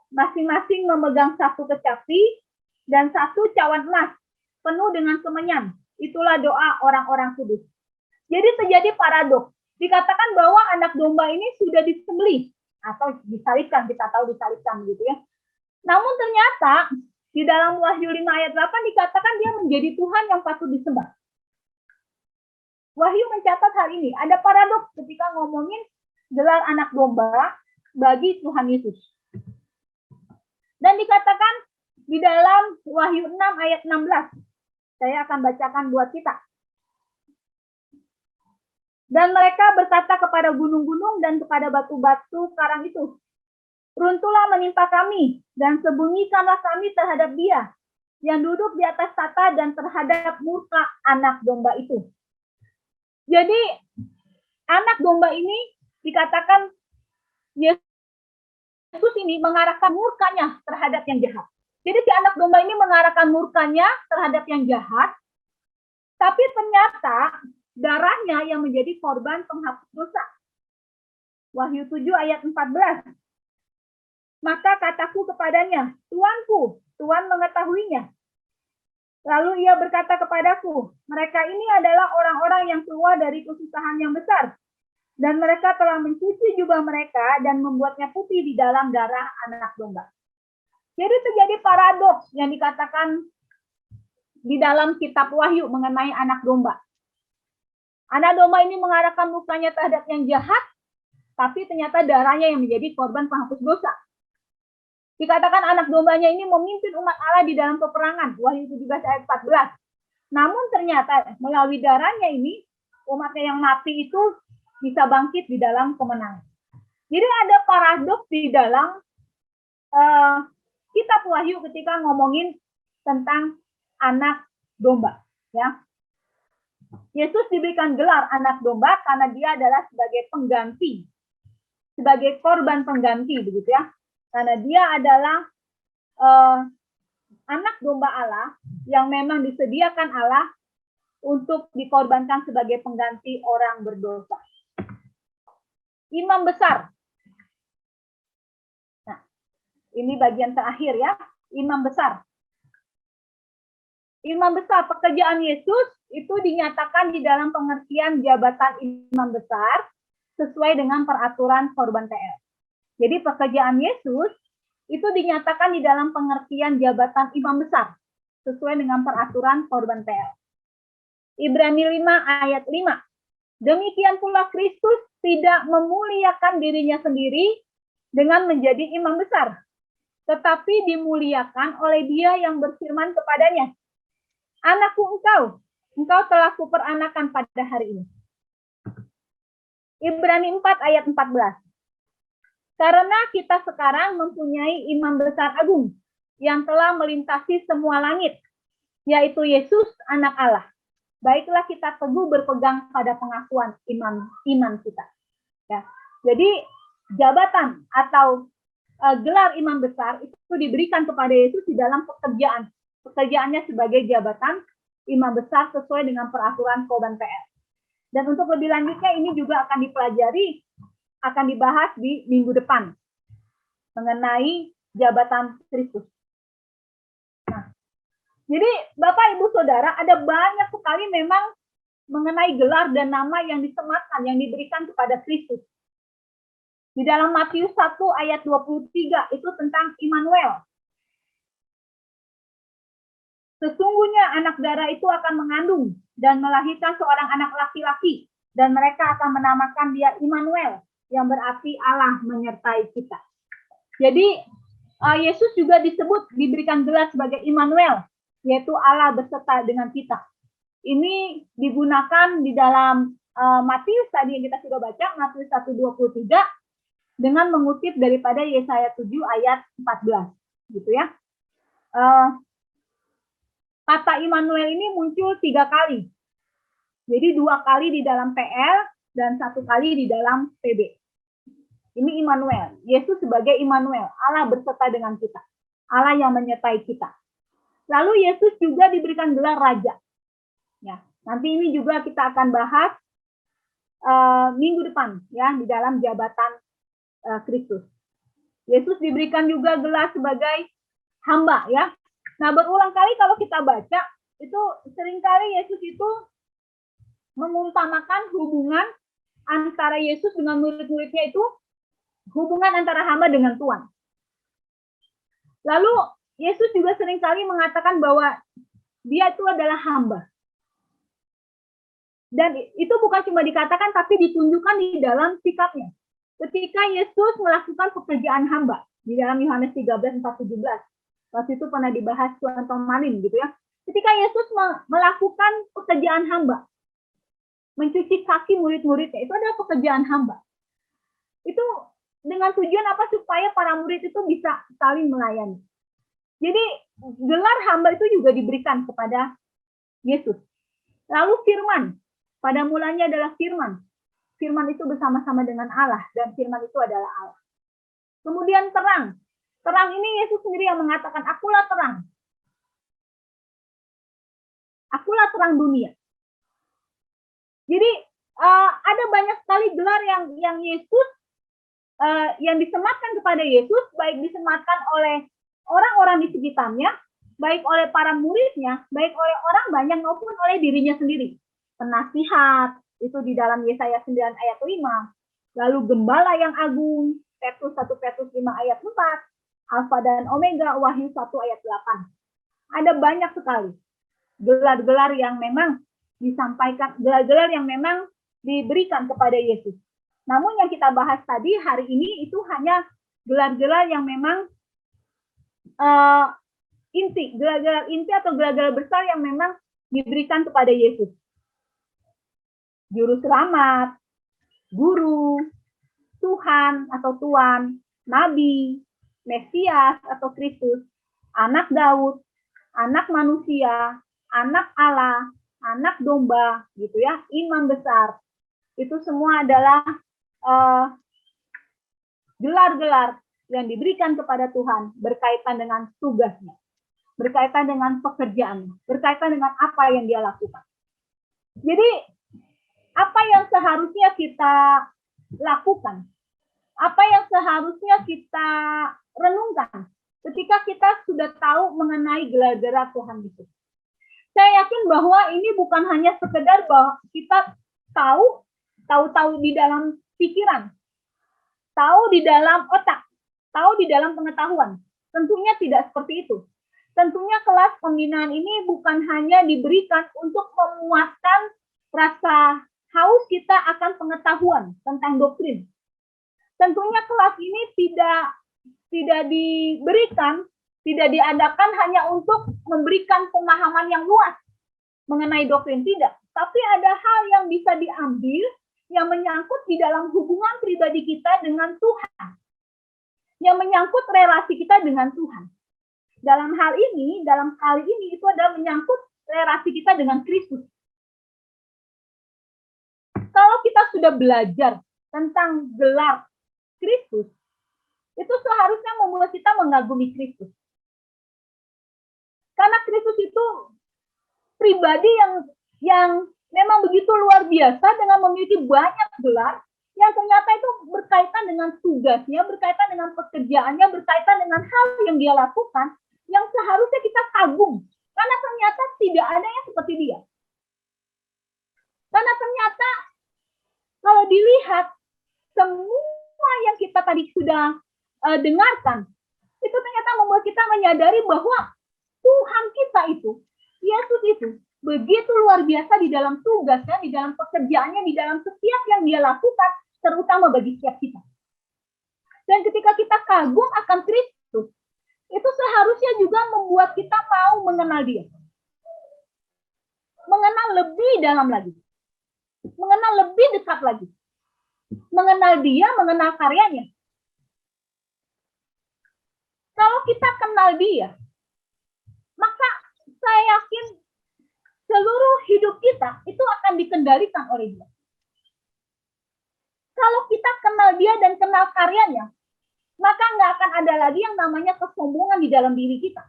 Masing-masing memegang satu kecapi dan satu cawan emas penuh dengan kemenyan. Itulah doa orang-orang kudus. Jadi terjadi paradoks. Dikatakan bahwa anak domba ini sudah disembelih atau disalibkan, kita tahu disalibkan gitu ya. Namun ternyata di dalam Wahyu 5 ayat 8 dikatakan dia menjadi Tuhan yang patut disembah. Wahyu mencatat hal ini. Ada paradoks ketika ngomongin gelar anak domba bagi Tuhan Yesus. Dan dikatakan di dalam Wahyu 6 ayat 16. Saya akan bacakan buat kita. Dan mereka berkata kepada gunung-gunung dan kepada batu-batu karang itu, runtuhlah menimpa kami, dan sembunyikanlah kami terhadap dia, yang duduk di atas tahta dan terhadap murka anak domba itu. Jadi, anak domba ini dikatakan Yesus ini mengarahkan murkanya terhadap yang jahat. Jadi si anak domba ini mengarahkan murkanya terhadap yang jahat, tapi ternyata darahnya yang menjadi korban penghapus dosa. Wahyu 7 ayat 14. Maka kataku kepadanya, Tuanku, Tuhan mengetahuinya. Lalu ia berkata kepadaku, mereka ini adalah orang-orang yang keluar dari kesusahan yang besar. Dan mereka telah mencuci jubah mereka dan membuatnya putih di dalam darah anak domba. Jadi terjadi paradoks yang dikatakan di dalam kitab Wahyu mengenai anak domba. Anak domba ini mengarahkan mukanya terhadap yang jahat, tapi ternyata darahnya yang menjadi korban penghapus dosa. Dikatakan anak dombanya ini memimpin umat Allah di dalam peperangan, Wahyu 17 ayat 14. Namun ternyata melalui darahnya ini, umatnya yang mati itu bisa bangkit di dalam kemenangan. Jadi ada paradoks di dalam kitab Wahyu ketika ngomongin tentang anak domba. Ya. Yesus diberikan gelar anak domba karena dia adalah sebagai pengganti, sebagai korban pengganti, begitu ya. Karena dia adalah anak domba Allah yang memang disediakan Allah untuk dikorbankan sebagai pengganti orang berdosa. Imam besar. Nah, ini bagian terakhir ya, imam besar. Imam besar, pekerjaan Yesus itu dinyatakan di dalam pengertian jabatan imam besar sesuai dengan peraturan korban TL. Jadi pekerjaan Yesus itu dinyatakan di dalam pengertian jabatan imam besar sesuai dengan peraturan korban TL. Ibrani 5 ayat 5. Demikian pula Kristus tidak memuliakan dirinya sendiri dengan menjadi imam besar. tetapi dimuliakan oleh Dia yang berfirman kepadanya, "Anakku engkau telah kuperanakan pada hari ini." Ibrani 4 ayat 14. Karena kita sekarang mempunyai imam besar agung yang telah melintasi semua langit, yaitu Yesus anak Allah. Baiklah kita teguh berpegang pada pengakuan iman kita. Ya. Jadi jabatan atau gelar imam besar itu diberikan kepada Yesus di dalam pekerjaan. Pekerjaannya sebagai jabatan imam besar sesuai dengan peraturan Korban PR. Dan untuk lebih lanjutnya ini juga akan dipelajari, akan dibahas di minggu depan mengenai jabatan Kristus. Nah, jadi Bapak Ibu Saudara, ada banyak sekali memang mengenai gelar dan nama yang disematkan, yang diberikan kepada Kristus. Di dalam Matius 1 ayat 23 itu tentang Immanuel. Sesungguhnya anak darah itu akan mengandung dan melahirkan seorang anak laki-laki, dan mereka akan menamakan dia Immanuel, yang berarti Allah menyertai kita. Jadi Yesus juga diberikan gelar sebagai Immanuel, yaitu Allah beserta dengan kita. Ini digunakan di dalam Matius tadi yang kita sudah baca, Matius 1:23, dengan mengutip daripada Yesaya 7 ayat 14, gitu ya. Kata Immanuel ini muncul 3 kali. Jadi 2 kali di dalam PL dan 1 kali di dalam PB. Ini Immanuel. Yesus sebagai Immanuel, Allah beserta dengan kita. Allah yang menyertai kita. Lalu Yesus juga diberikan gelar Raja. Ya, nanti ini juga kita akan bahas minggu depan ya di dalam jabatan Kristus. Yesus diberikan juga gelar sebagai hamba ya. Nah, berulang kali kalau kita baca itu seringkali Yesus itu mengumpamakan hubungan antara Yesus dengan murid-muridnya itu hubungan antara hamba dengan Tuhan. Lalu Yesus juga seringkali mengatakan bahwa dia itu adalah hamba. Dan itu bukan cuma dikatakan tapi ditunjukkan di dalam sikapnya. Ketika Yesus melakukan pekerjaan hamba di dalam Yohanes 13:4-17. Waktu itu pernah dibahas Tuan Tomalin gitu ya. Ketika Yesus melakukan pekerjaan hamba, mencuci kaki murid-muridnya, itu adalah pekerjaan hamba. Itu dengan tujuan apa? Supaya para murid itu bisa saling melayani. Jadi gelar hamba itu juga diberikan kepada Yesus. Lalu firman, pada mulanya adalah firman. Firman itu bersama-sama dengan Allah, dan firman itu adalah Allah. Kemudian terang. Terang ini Yesus sendiri yang mengatakan, akulah terang. Akulah terang dunia. Jadi ada banyak sekali gelar yang Yesus yang disematkan kepada Yesus, baik disematkan oleh orang-orang di sekitarnya, baik oleh para muridnya, baik oleh orang banyak maupun oleh dirinya sendiri. Penasihat, itu di dalam Yesaya 9 ayat 5. Lalu gembala yang agung, Petrus 1 Petrus 5 ayat 4. Alfa dan Omega, Wahyu 1 ayat 8. Ada banyak sekali gelar-gelar yang memang disampaikan, gelar-gelar yang memang diberikan kepada Yesus. Namun yang kita bahas tadi hari ini itu hanya gelar-gelar yang memang inti, gelar-gelar inti atau gelar-gelar besar yang memang diberikan kepada Yesus. Juru selamat, guru, Tuhan atau Tuan, Nabi, Mesias atau Kristus, anak Daud, anak manusia, anak Allah, anak domba, gitu ya, imam besar. Itu semua adalah gelar-gelar yang diberikan kepada Tuhan berkaitan dengan tugasnya, berkaitan dengan pekerjaannya, berkaitan dengan apa yang dia lakukan. Jadi, apa yang seharusnya kita lakukan? Apa yang seharusnya kita renungkan ketika kita sudah tahu mengenai gelar-gelar Tuhan itu? Saya yakin bahwa ini bukan hanya sekedar bahwa kita tahu di dalam pikiran, tahu di dalam otak, tahu di dalam pengetahuan. Tentunya tidak seperti itu. Tentunya kelas pembinaan ini bukan hanya diberikan untuk memuaskan rasa haus kita akan pengetahuan tentang doktrin. Tentunya kelas ini tidak tidak diberikan, tidak diadakan hanya untuk memberikan pemahaman yang luas mengenai doktrin, tidak. Tapi ada hal yang bisa diambil yang menyangkut di dalam hubungan pribadi kita dengan Tuhan. Yang menyangkut relasi kita dengan Tuhan. Dalam kali ini itu adalah menyangkut relasi kita dengan Kristus. Kalau kita sudah belajar tentang gelar Kristus, itu seharusnya membuat kita mengagumi Kristus. Karena Kristus itu pribadi yang memang begitu luar biasa dengan memiliki banyak gelar yang ternyata itu berkaitan dengan tugasnya, berkaitan dengan pekerjaannya, berkaitan dengan hal yang dia lakukan, yang seharusnya kita kagum. Karena ternyata tidak ada yang seperti dia. Karena ternyata kalau dilihat semua yang kita tadi sudah dengarkan, itu ternyata membuat kita menyadari bahwa Tuhan kita itu, Yesus itu, begitu luar biasa di dalam tugasnya, di dalam pekerjaannya, di dalam setiap yang dia lakukan, terutama bagi setiap kita. Dan ketika kita kagum akan Kristus, itu seharusnya juga membuat kita mau mengenal dia. Mengenal lebih dalam lagi. Mengenal lebih dekat lagi. Mengenal dia, mengenal karyanya. Kalau kita kenal dia, maka saya yakin seluruh hidup kita itu akan dikendalikan oleh dia. Kalau kita kenal dia dan kenal karyanya, maka nggak akan ada lagi yang namanya kesombongan di dalam diri kita.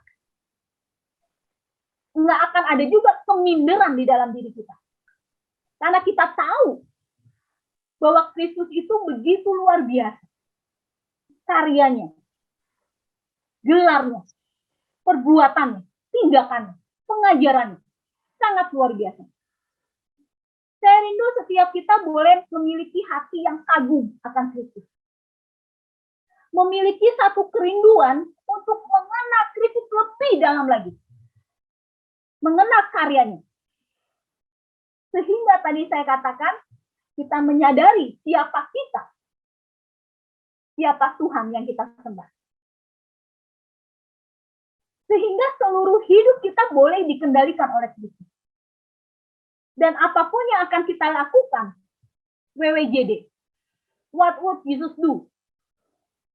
Nggak akan ada juga keminderan di dalam diri kita. Karena kita tahu bahwa Kristus itu begitu luar biasa. Karyanya, gelarnya, perbuatannya, tindakannya, pengajarannya. Sangat luar biasa. Saya rindu setiap kita boleh memiliki hati yang kagum akan Kristus. Memiliki satu kerinduan untuk mengenal Kristus lebih dalam lagi. Mengenal karyanya. Sehingga tadi saya katakan, kita menyadari siapa kita. Siapa Tuhan yang kita sembah. Sehingga seluruh hidup kita boleh dikendalikan oleh Kristus. Dan apapun yang akan kita lakukan, WWJD, what would Jesus do?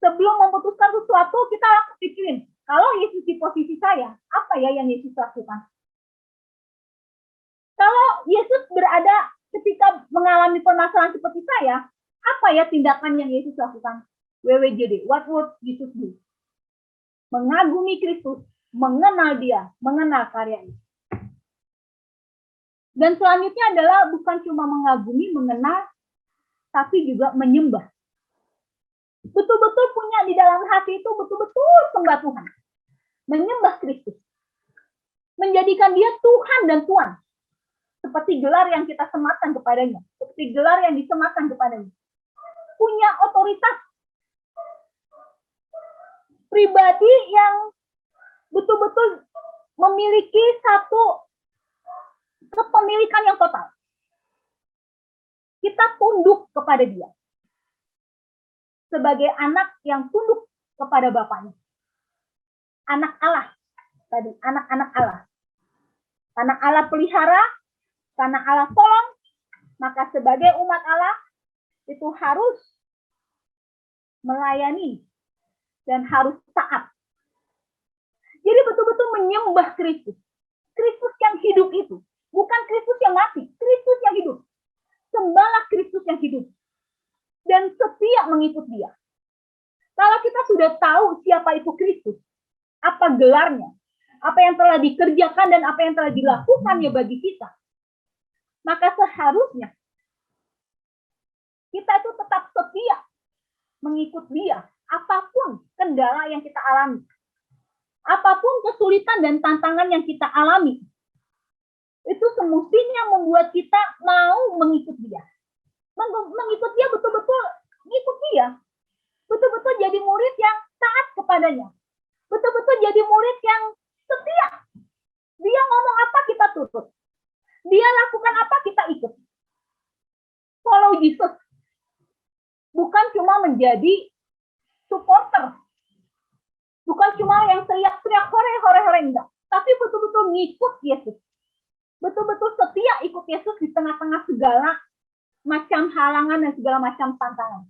Sebelum memutuskan sesuatu, kita harus pikirin, kalau Yesus di posisi saya, apa ya yang Yesus lakukan? Kalau Yesus berada ketika mengalami permasalahan seperti saya, apa ya tindakan yang Yesus lakukan? WWJD, what would Jesus do? Mengagumi Kristus, mengenal dia, mengenal karyanya. Dan selanjutnya adalah bukan cuma mengagumi, mengenal, tapi juga menyembah. Betul-betul punya di dalam hati itu, betul-betul sembah Tuhan. Menyembah Kristus. Menjadikan dia Tuhan dan Tuan. Seperti gelar yang kita sematkan kepadanya. Seperti gelar yang disematkan kepadanya. Punya otoritas. Pribadi yang betul-betul memiliki satu kepemilikan yang total. Kita tunduk kepada dia. Sebagai anak yang tunduk kepada bapaknya. Anak Allah. Tadi, anak-anak Allah. Karena Allah pelihara, karena Allah tolong, maka sebagai umat Allah, itu harus melayani dan harus taat. Jadi betul-betul menyembah Kristus. Kristus yang hidup itu. Bukan Kristus yang mati, Kristus yang hidup. Sembahlah Kristus yang hidup. Dan setia mengikut dia. Kalau kita sudah tahu siapa itu Kristus, apa gelarnya, apa yang telah dikerjakan dan apa yang telah dilakukannya bagi kita, maka seharusnya kita itu tetap setia mengikut dia, apapun kendala yang kita alami, apapun kesulitan dan tantangan yang kita alami. Itu semestinya membuat kita mau mengikut dia. Mengikut dia betul-betul mengikut dia. Betul-betul jadi murid yang taat kepadanya. Betul-betul jadi murid yang setia. Dia ngomong apa kita turut. Dia lakukan apa kita ikut. Follow Jesus. Bukan cuma menjadi supporter Bukan cuma yang teriak-teriak hore, enggak. Tapi betul-betul ngikut Yesus. Betul-betul setia ikut Yesus di tengah-tengah segala macam halangan dan segala macam tantangan.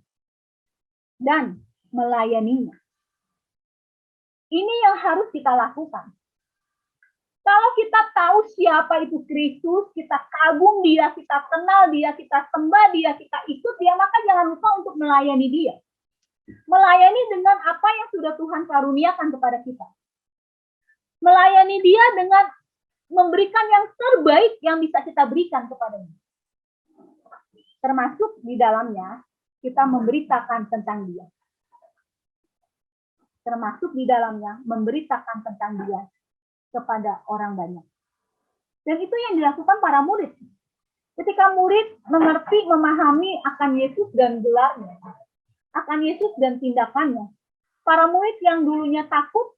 Dan melayaninya. Ini yang harus kita lakukan. Kalau kita tahu siapa itu Kristus, kita kagum dia, kita kenal dia, kita sembah dia, kita ikut dia, maka jangan lupa untuk melayani dia. Melayani dengan apa yang sudah Tuhan karuniakan kepada kita. Melayani dia dengan memberikan yang terbaik yang bisa kita berikan kepadanya. Termasuk di dalamnya kita memberitakan tentang dia. Termasuk di dalamnya memberitakan tentang dia kepada orang banyak. Dan itu yang dilakukan para murid. Ketika murid mengerti, memahami akan Yesus dan gelarnya, akan Yesus dan tindakannya, para murid yang dulunya takut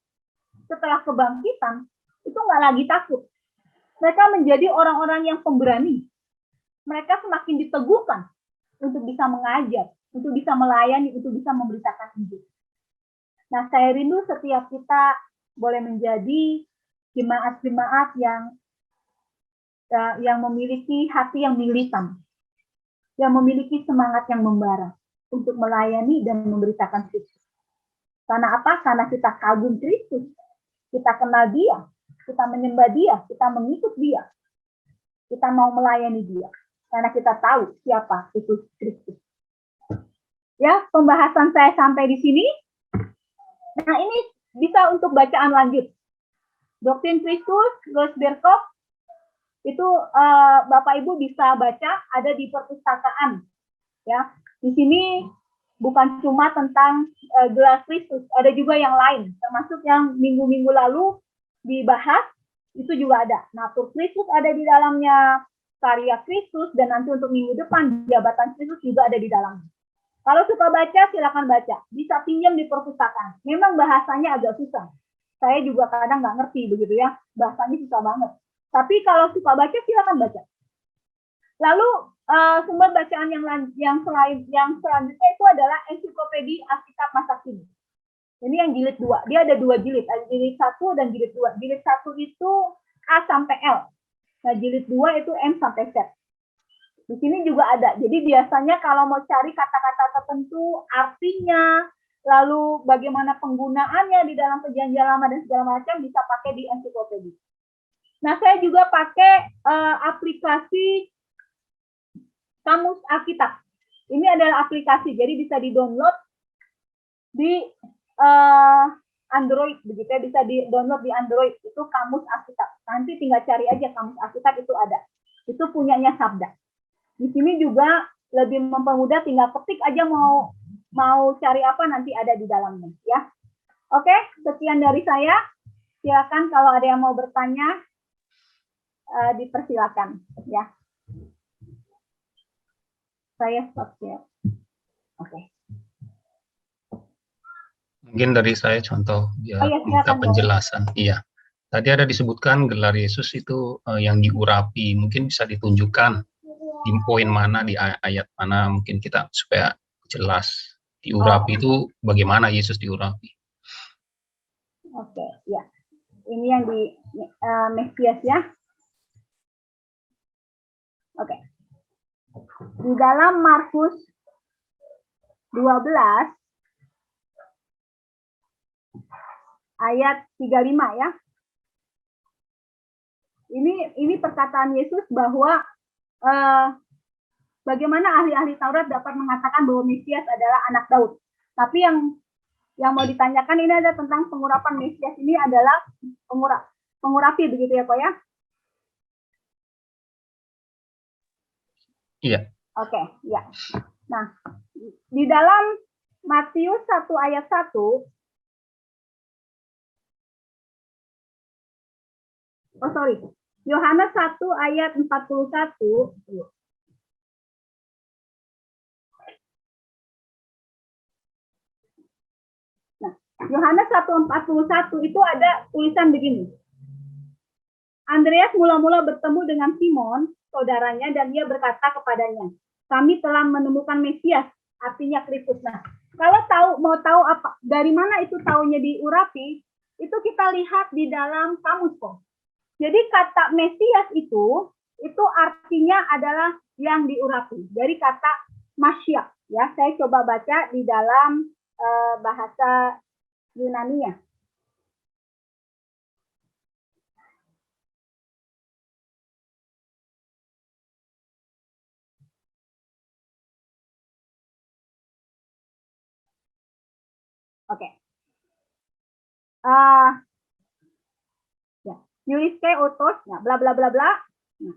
setelah kebangkitan, itu nggak lagi takut. Mereka menjadi orang-orang yang pemberani. Mereka semakin diteguhkan untuk bisa mengajar, untuk bisa melayani, untuk bisa memberitakan Injil. Nah, saya rindu setiap kita boleh menjadi jemaat-jemaat yang memiliki hati yang militan, yang memiliki semangat yang membara untuk melayani dan memberitakan Kristus. Karena apa? Karena kita kagum Kristus, kita kenal dia, kita menyembah dia, kita mengikut dia, kita mau melayani dia, karena kita tahu siapa itu Kristus. Ya, pembahasan saya sampai di sini. Nah, ini bisa untuk bacaan lanjut. Doktrin Kristus, Louis Berkhof, itu Bapak Ibu bisa baca, ada di perpustakaan. Ya, di sini bukan cuma tentang gelar Kristus, ada juga yang lain, termasuk yang minggu-minggu lalu dibahas, itu juga ada. Natur Kristus ada di dalamnya, karya Kristus, dan nanti untuk minggu depan, jabatan Kristus juga ada di dalamnya. Kalau suka baca, silakan baca. Bisa pinjam di perpustakaan. Memang bahasanya agak susah. Saya juga kadang nggak ngerti begitu ya. Bahasanya susah banget. Tapi kalau suka baca, silakan baca. Lalu sumber bacaan yang selanjutnya itu adalah Ensiklopedia Alkitab Masa Kini. Ini yang jilid 2. Dia ada 2 jilid. Ada jilid 1 dan jilid 2. Jilid 1 itu A sampai L. Nah, jilid 2 itu M sampai Z. Di sini juga ada. Jadi biasanya kalau mau cari kata-kata tertentu, artinya, lalu bagaimana penggunaannya di dalam perjanjian lama dan segala macam, bisa pakai di ensiklopedia. Nah, saya juga pakai aplikasi Kamus Alkitab. Ini adalah aplikasi, jadi bisa di-download di Android, begitu ya, bisa di-download di Android. Itu Kamus Alkitab. Nanti tinggal cari aja Kamus Alkitab, itu ada. Itu punyanya Sabda. Di sini juga lebih mempermudah, tinggal ketik aja mau cari apa, nanti ada di dalamnya ya. Oke, sekian dari saya. Silakan kalau ada yang mau bertanya, dipersilakan ya. Saya stop ya. Oke. Mungkin dari saya contoh ya, minta penjelasan. Iya. Tadi ada disebutkan gelar Yesus itu yang diurapi. Mungkin bisa ditunjukkan di poin mana, di ayat mana, mungkin kita supaya jelas. Diurapi itu bagaimana Yesus diurapi. Oke, ya. Ini yang di Mesias ya. Oke. Di dalam Markus 12 ayat 35 ya. Ini perkataan Yesus bahwa bagaimana ahli-ahli Taurat dapat mengatakan bahwa Mesias adalah anak Daud. Tapi yang mau ditanyakan ini ada tentang pengurapan Mesias ini adalah pengurapi begitu ya, Pak ya? Iya. Oke, ya. Nah, di dalam Matius 1 ayat 1 Yohanes 1 ayat 41. Nah, Yohanes 1:41 itu ada tulisan begini. Andreas mula-mula bertemu dengan Simon, saudaranya, dan dia berkata kepadanya, "Kami telah menemukan Mesias," artinya Kristus. Nah, Kalau mau tahu apa dari mana itu taunya diurapi, itu kita lihat di dalam kamus kok. Jadi kata Mesias itu artinya adalah yang diurapi. Dari kata Masyiach, ya. Saya coba baca di dalam bahasa Yunani-nya. Oke. Ya. Yuliske otos, nah, bla bla bla bla. Nah.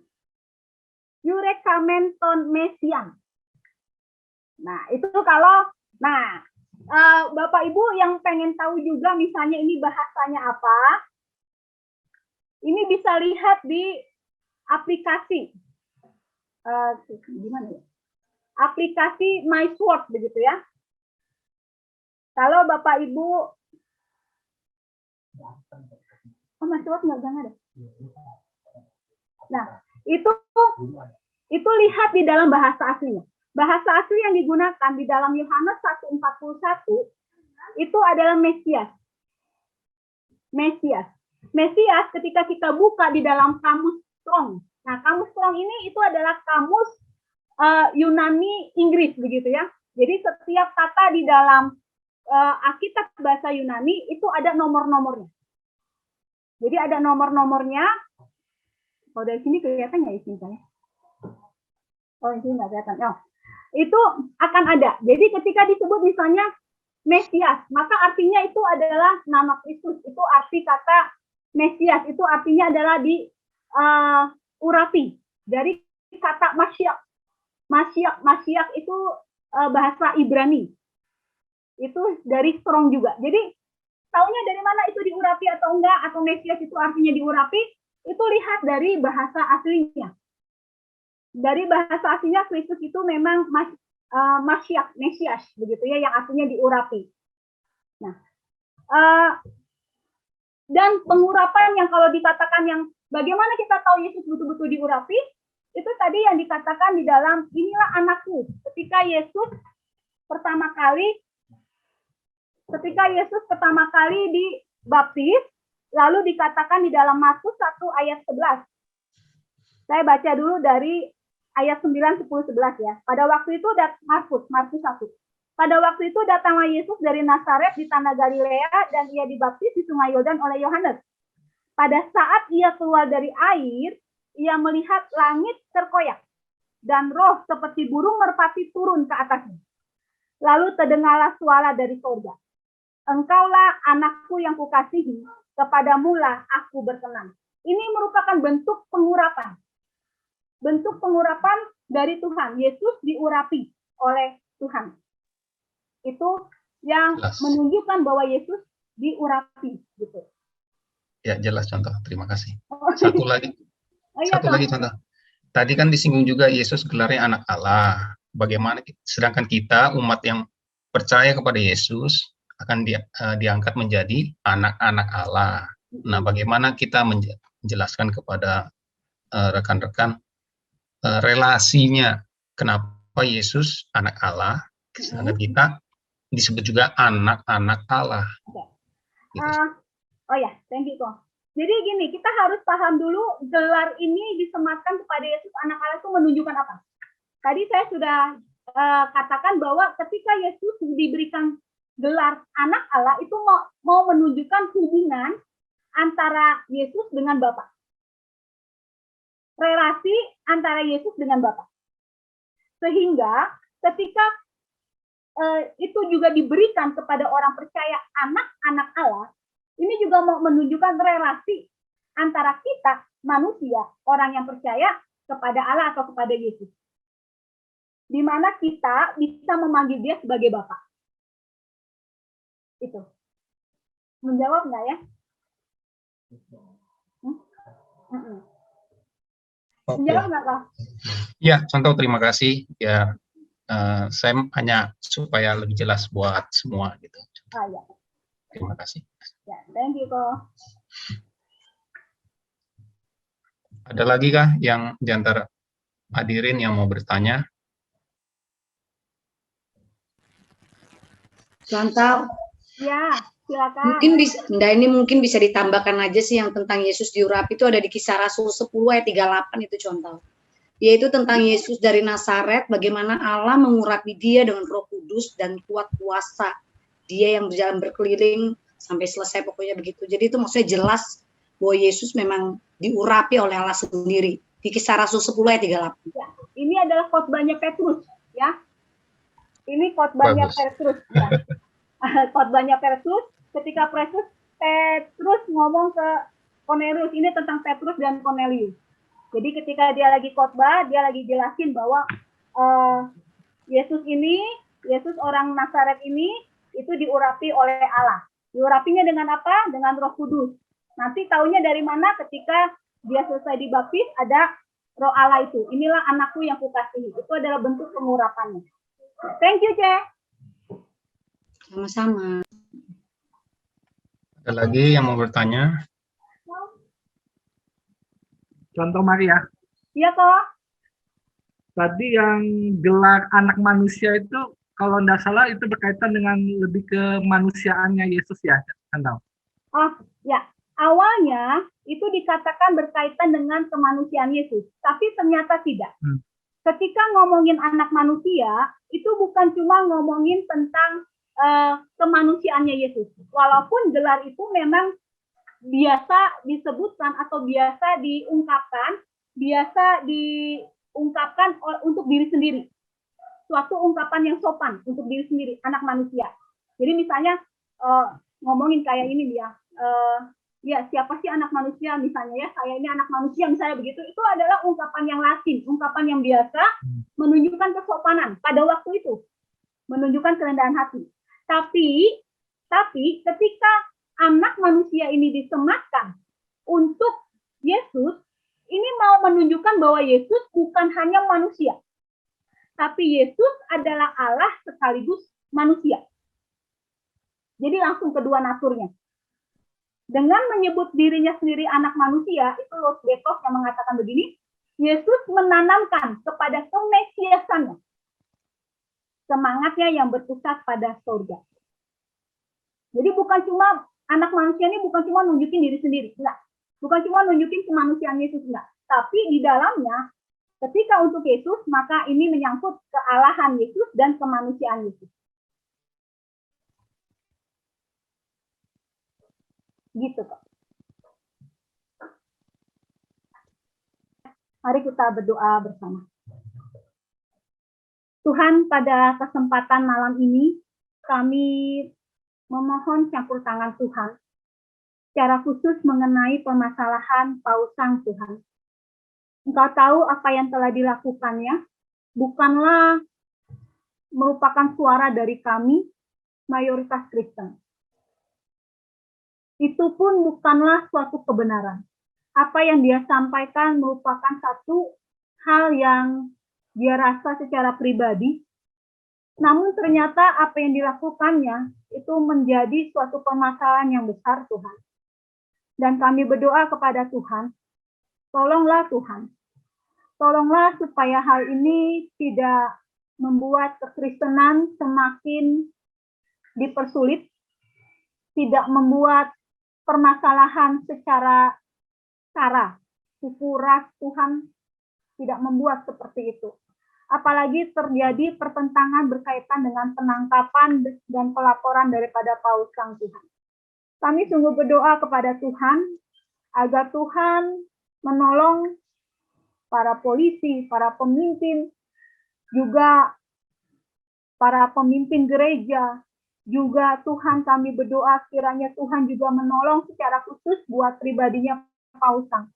Eurekamenton Mesian. Nah, itu kalau, nah, Bapak Ibu yang pengen tahu juga misalnya ini bahasanya apa, ini bisa lihat di aplikasi. Gimana ya? Aplikasi MySword begitu ya. Kalau Bapak Ibu, MySword nggak ada. Nah, itu lihat di dalam bahasa aslinya. Bahasa asli yang digunakan di dalam Yohanes 1:41 itu adalah Mesias. Mesias ketika kita buka di dalam kamus Strong. Nah, kamus Strong ini itu adalah kamus Yunani Inggris begitu ya. Jadi setiap kata di dalam Alkitab bahasa Yunani itu ada nomor-nomornya. Jadi ada nomor-nomornya. Kalau dari sini kelihatan nggak isinya? Oh, ini nggak kelihatan. Oh, itu akan ada. Jadi ketika disebut misalnya Mesias, maka artinya itu adalah nama Kristus. Itu arti kata Mesias. Itu artinya adalah diurapi. Dari kata Masyiach. Masyiach itu bahasa Ibrani. Itu dari Strong juga. Jadi taunya dari mana itu diurapi atau enggak, atau Mesias itu artinya diurapi, itu lihat dari bahasa aslinya. Dari bahasa aslinya Kristus itu memang Masyiach, Mesias, begitu ya, yang artinya diurapi. Nah, dan pengurapan yang kalau dikatakan yang bagaimana kita tahu Yesus betul-betul diurapi, itu tadi yang dikatakan di dalam inilah anakku. Ketika Yesus pertama kali dibaptis, lalu dikatakan di dalam Markus 1 ayat 11. Saya baca dulu dari ayat 9, 10, 11 ya. Pada waktu itu Markus 1. Pada waktu itu datanglah Yesus dari Nazaret di tanah Galilea dan ia dibaptis di Sungai Yordan oleh Yohanes. Pada saat ia keluar dari air, ia melihat langit terkoyak dan roh seperti burung merpati turun ke atasnya. Lalu terdengarlah suara dari surga. Engkaulah anakku yang kukasihi, kepadamulah aku berkenan. Ini merupakan bentuk pengurapan. Bentuk pengurapan dari Tuhan. Yesus diurapi oleh Tuhan. Itu yang menunjukkan bahwa Yesus diurapi gitu. Ya, jelas contoh. Terima kasih. Satu lagi contoh. Tadi kan disinggung juga Yesus gelarnya anak Allah. Bagaimana sedangkan kita umat yang percaya kepada Yesus akan diangkat menjadi anak-anak Allah. Nah, bagaimana kita menjelaskan kepada rekan-rekan relasinya, kenapa Yesus anak Allah, sedangkan kita disebut juga anak-anak Allah. Gitu. Oh ya, thank you kok. Jadi gini, kita harus paham dulu gelar ini disematkan kepada Yesus anak Allah itu menunjukkan apa. Tadi saya sudah katakan bahwa ketika Yesus diberikan gelar anak Allah itu mau menunjukkan hubungan antara Yesus dengan Bapa. Relasi antara Yesus dengan Bapa. Sehingga ketika itu juga diberikan kepada orang percaya anak-anak Allah, ini juga mau menunjukkan relasi antara kita, manusia, orang yang percaya kepada Allah atau kepada Yesus. Di mana kita bisa memanggil dia sebagai Bapa. Itu. Menjawab nggak ya? Menjawab nggak, Kak? Ya, contoh terima kasih. Ya, saya hanya supaya lebih jelas buat semua gitu. Ya. Terima kasih. Ya, thank you, Kak. Ada lagi kah yang di antara hadirin yang mau bertanya? Chantal. Ya, silakan. Mungkin bisa ditambahkan aja sih yang tentang Yesus diurapi itu ada di Kisah Rasul 10 ayat 38 itu Chantal. Yaitu tentang Yesus dari Nazaret, bagaimana Allah mengurapi dia dengan Roh Kudus dan kuat kuasa. Dia yang berjalan berkeliling sampai selesai, pokoknya begitu. Jadi itu maksudnya jelas bahwa Yesus memang diurapi oleh Allah sendiri. Di Kisah Rasul 10 ayat 38. Ya, ini adalah khotbahnya Petrus, ya. Ini khotbahnya Petrus, ya. Khotbahnya Petrus, ketika Petrus ngomong ke Cornelius, ini tentang Petrus dan Cornelius. Jadi ketika dia lagi khotbah, dia lagi jelasin bahwa Yesus orang Nazaret ini itu diurapi oleh Allah. Diurapinya dengan apa? Dengan Roh Kudus. Nanti taunya dari mana? Ketika dia selesai dibaptis, ada Roh Allah itu. Inilah anakku yang kukasihi. Itu adalah bentuk pengurapannya. Thank you, Ce. Sama-sama. Ada lagi yang mau bertanya? Contoh Maria. Iya, kok. Tadi yang gelar anak manusia itu, kalau tidak salah itu berkaitan dengan lebih ke manusiaannya Yesus ya, Chantal? Oh, ya. Awalnya itu dikatakan berkaitan dengan kemanusiaan Yesus, tapi ternyata tidak. Ketika ngomongin anak manusia, itu bukan cuma ngomongin tentang kemanusiaannya Yesus. Walaupun gelar itu memang biasa disebutkan atau biasa diungkapkan untuk diri sendiri. Suatu ungkapan yang sopan untuk diri sendiri, anak manusia. Jadi misalnya ngomongin kayak ini dia, ya siapa sih anak manusia misalnya ya, saya ini anak manusia misalnya begitu, itu adalah ungkapan yang Latin, ungkapan yang biasa menunjukkan kesopanan pada waktu itu, menunjukkan kerendahan hati. Tapi ketika anak manusia ini disematkan untuk Yesus, ini mau menunjukkan bahwa Yesus bukan hanya manusia, tapi Yesus adalah Allah sekaligus manusia. Jadi langsung kedua naturnya. Dengan menyebut dirinya sendiri anak manusia, itu Los Betos yang mengatakan begini, Yesus menanamkan kepada kemesiasannya semangatnya yang berpusat pada surga. Jadi bukan cuma anak manusia ini bukan cuma nunjukin diri sendiri, enggak. Bukan cuma nunjukin kemanusiaan Yesus, enggak. Tapi di dalamnya, ketika untuk Yesus, maka ini menyangkut kealahan Yesus dan kemanusiaan Yesus. Gitu kok. Mari kita berdoa bersama. Tuhan, pada kesempatan malam ini, kami memohon campur tangan Tuhan, secara khusus mengenai permasalahan pausang Tuhan. Engkau tahu apa yang telah dilakukannya, bukanlah merupakan suara dari kami, mayoritas Kristen. Itu pun bukanlah suatu kebenaran. Apa yang dia sampaikan merupakan satu hal yang dia rasa secara pribadi, namun ternyata apa yang dilakukannya itu menjadi suatu permasalahan yang besar, Tuhan. Dan kami berdoa kepada Tuhan, tolonglah Tuhan. Tolonglah supaya hal ini tidak membuat kekristenan semakin dipersulit, tidak membuat permasalahan secara sara, suku ras, Tuhan tidak membuat seperti itu. Apalagi terjadi pertentangan berkaitan dengan penangkapan dan pelaporan daripada Paus Sang Tuhan. Kami sungguh berdoa kepada Tuhan, agar Tuhan menolong para polisi, para pemimpin, juga para pemimpin gereja, juga Tuhan kami berdoa kiranya Tuhan juga menolong secara khusus buat pribadinya Paus Sang,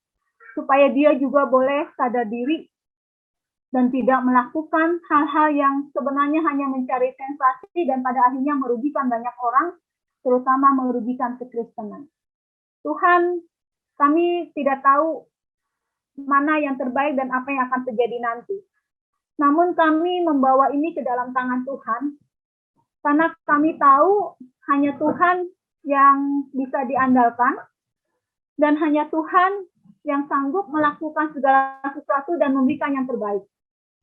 supaya dia juga boleh sadar diri dan tidak melakukan hal-hal yang sebenarnya hanya mencari sensasi dan pada akhirnya merugikan banyak orang, terutama merugikan kekristenan. Tuhan, kami tidak tahu mana yang terbaik dan apa yang akan terjadi nanti. Namun kami membawa ini ke dalam tangan Tuhan, karena kami tahu hanya Tuhan yang bisa diandalkan, dan hanya Tuhan yang sanggup melakukan segala sesuatu dan memberikan yang terbaik.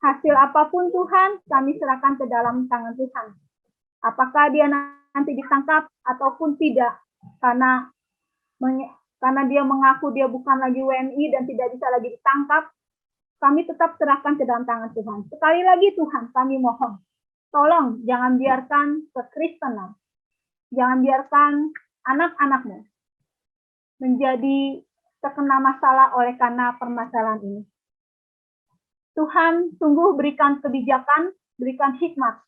Hasil apapun Tuhan, kami serahkan ke dalam tangan Tuhan. Apakah dia nanti ditangkap ataupun tidak, karena dia mengaku dia bukan lagi WNI dan tidak bisa lagi ditangkap, kami tetap serahkan ke dalam tangan Tuhan. Sekali lagi Tuhan, kami mohon, tolong jangan biarkan kekristenan, jangan biarkan anak-anakmu menjadi terkena masalah oleh karena permasalahan ini. Tuhan sungguh berikan kebijakan, berikan hikmat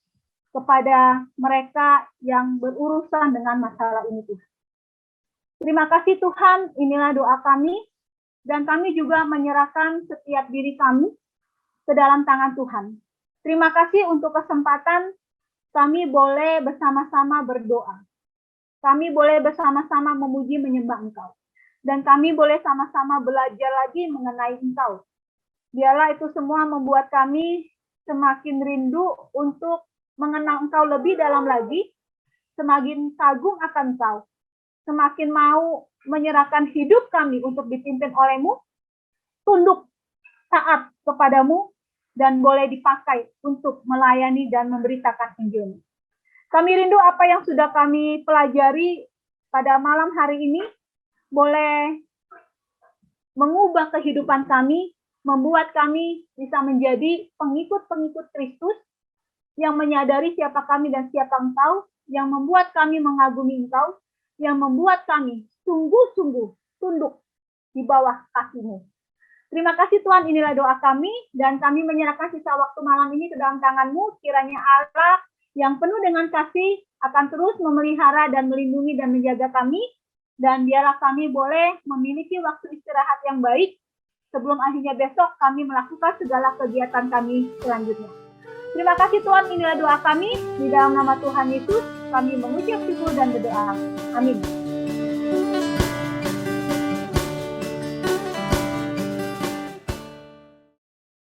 kepada mereka yang berurusan dengan masalah ini, Tuhan. Terima kasih Tuhan, inilah doa kami, dan kami juga menyerahkan setiap diri kami ke dalam tangan Tuhan. Terima kasih untuk kesempatan kami boleh bersama-sama berdoa. Kami boleh bersama-sama memuji menyembah Engkau. Dan kami boleh sama-sama belajar lagi mengenai Engkau. Biarlah itu semua membuat kami semakin rindu untuk mengenal Engkau lebih dalam lagi, semakin kagum akan Engkau, semakin mau menyerahkan hidup kami untuk dipimpin oleh-Mu, tunduk taat kepadamu, dan boleh dipakai untuk melayani dan memberitakan Injil. Kami rindu apa yang sudah kami pelajari pada malam hari ini boleh mengubah kehidupan kami, membuat kami bisa menjadi pengikut-pengikut Kristus yang menyadari siapa kami dan siapa Engkau, yang membuat kami mengagumi Engkau, yang membuat kami sungguh-sungguh tunduk di bawah kaki-Mu. Terima kasih Tuhan, inilah doa kami, dan kami menyerahkan sisa waktu malam ini ke dalam tangan-Mu. Kiranya Allah yang penuh dengan kasih akan terus memelihara dan melindungi dan menjaga kami, dan biarlah kami boleh memiliki waktu istirahat yang baik sebelum akhirnya besok kami melakukan segala kegiatan kami selanjutnya. Terima kasih Tuhan, inilah doa kami. Di dalam nama Tuhan Yesus, kami mengucap syukur dan berdoa. Amin.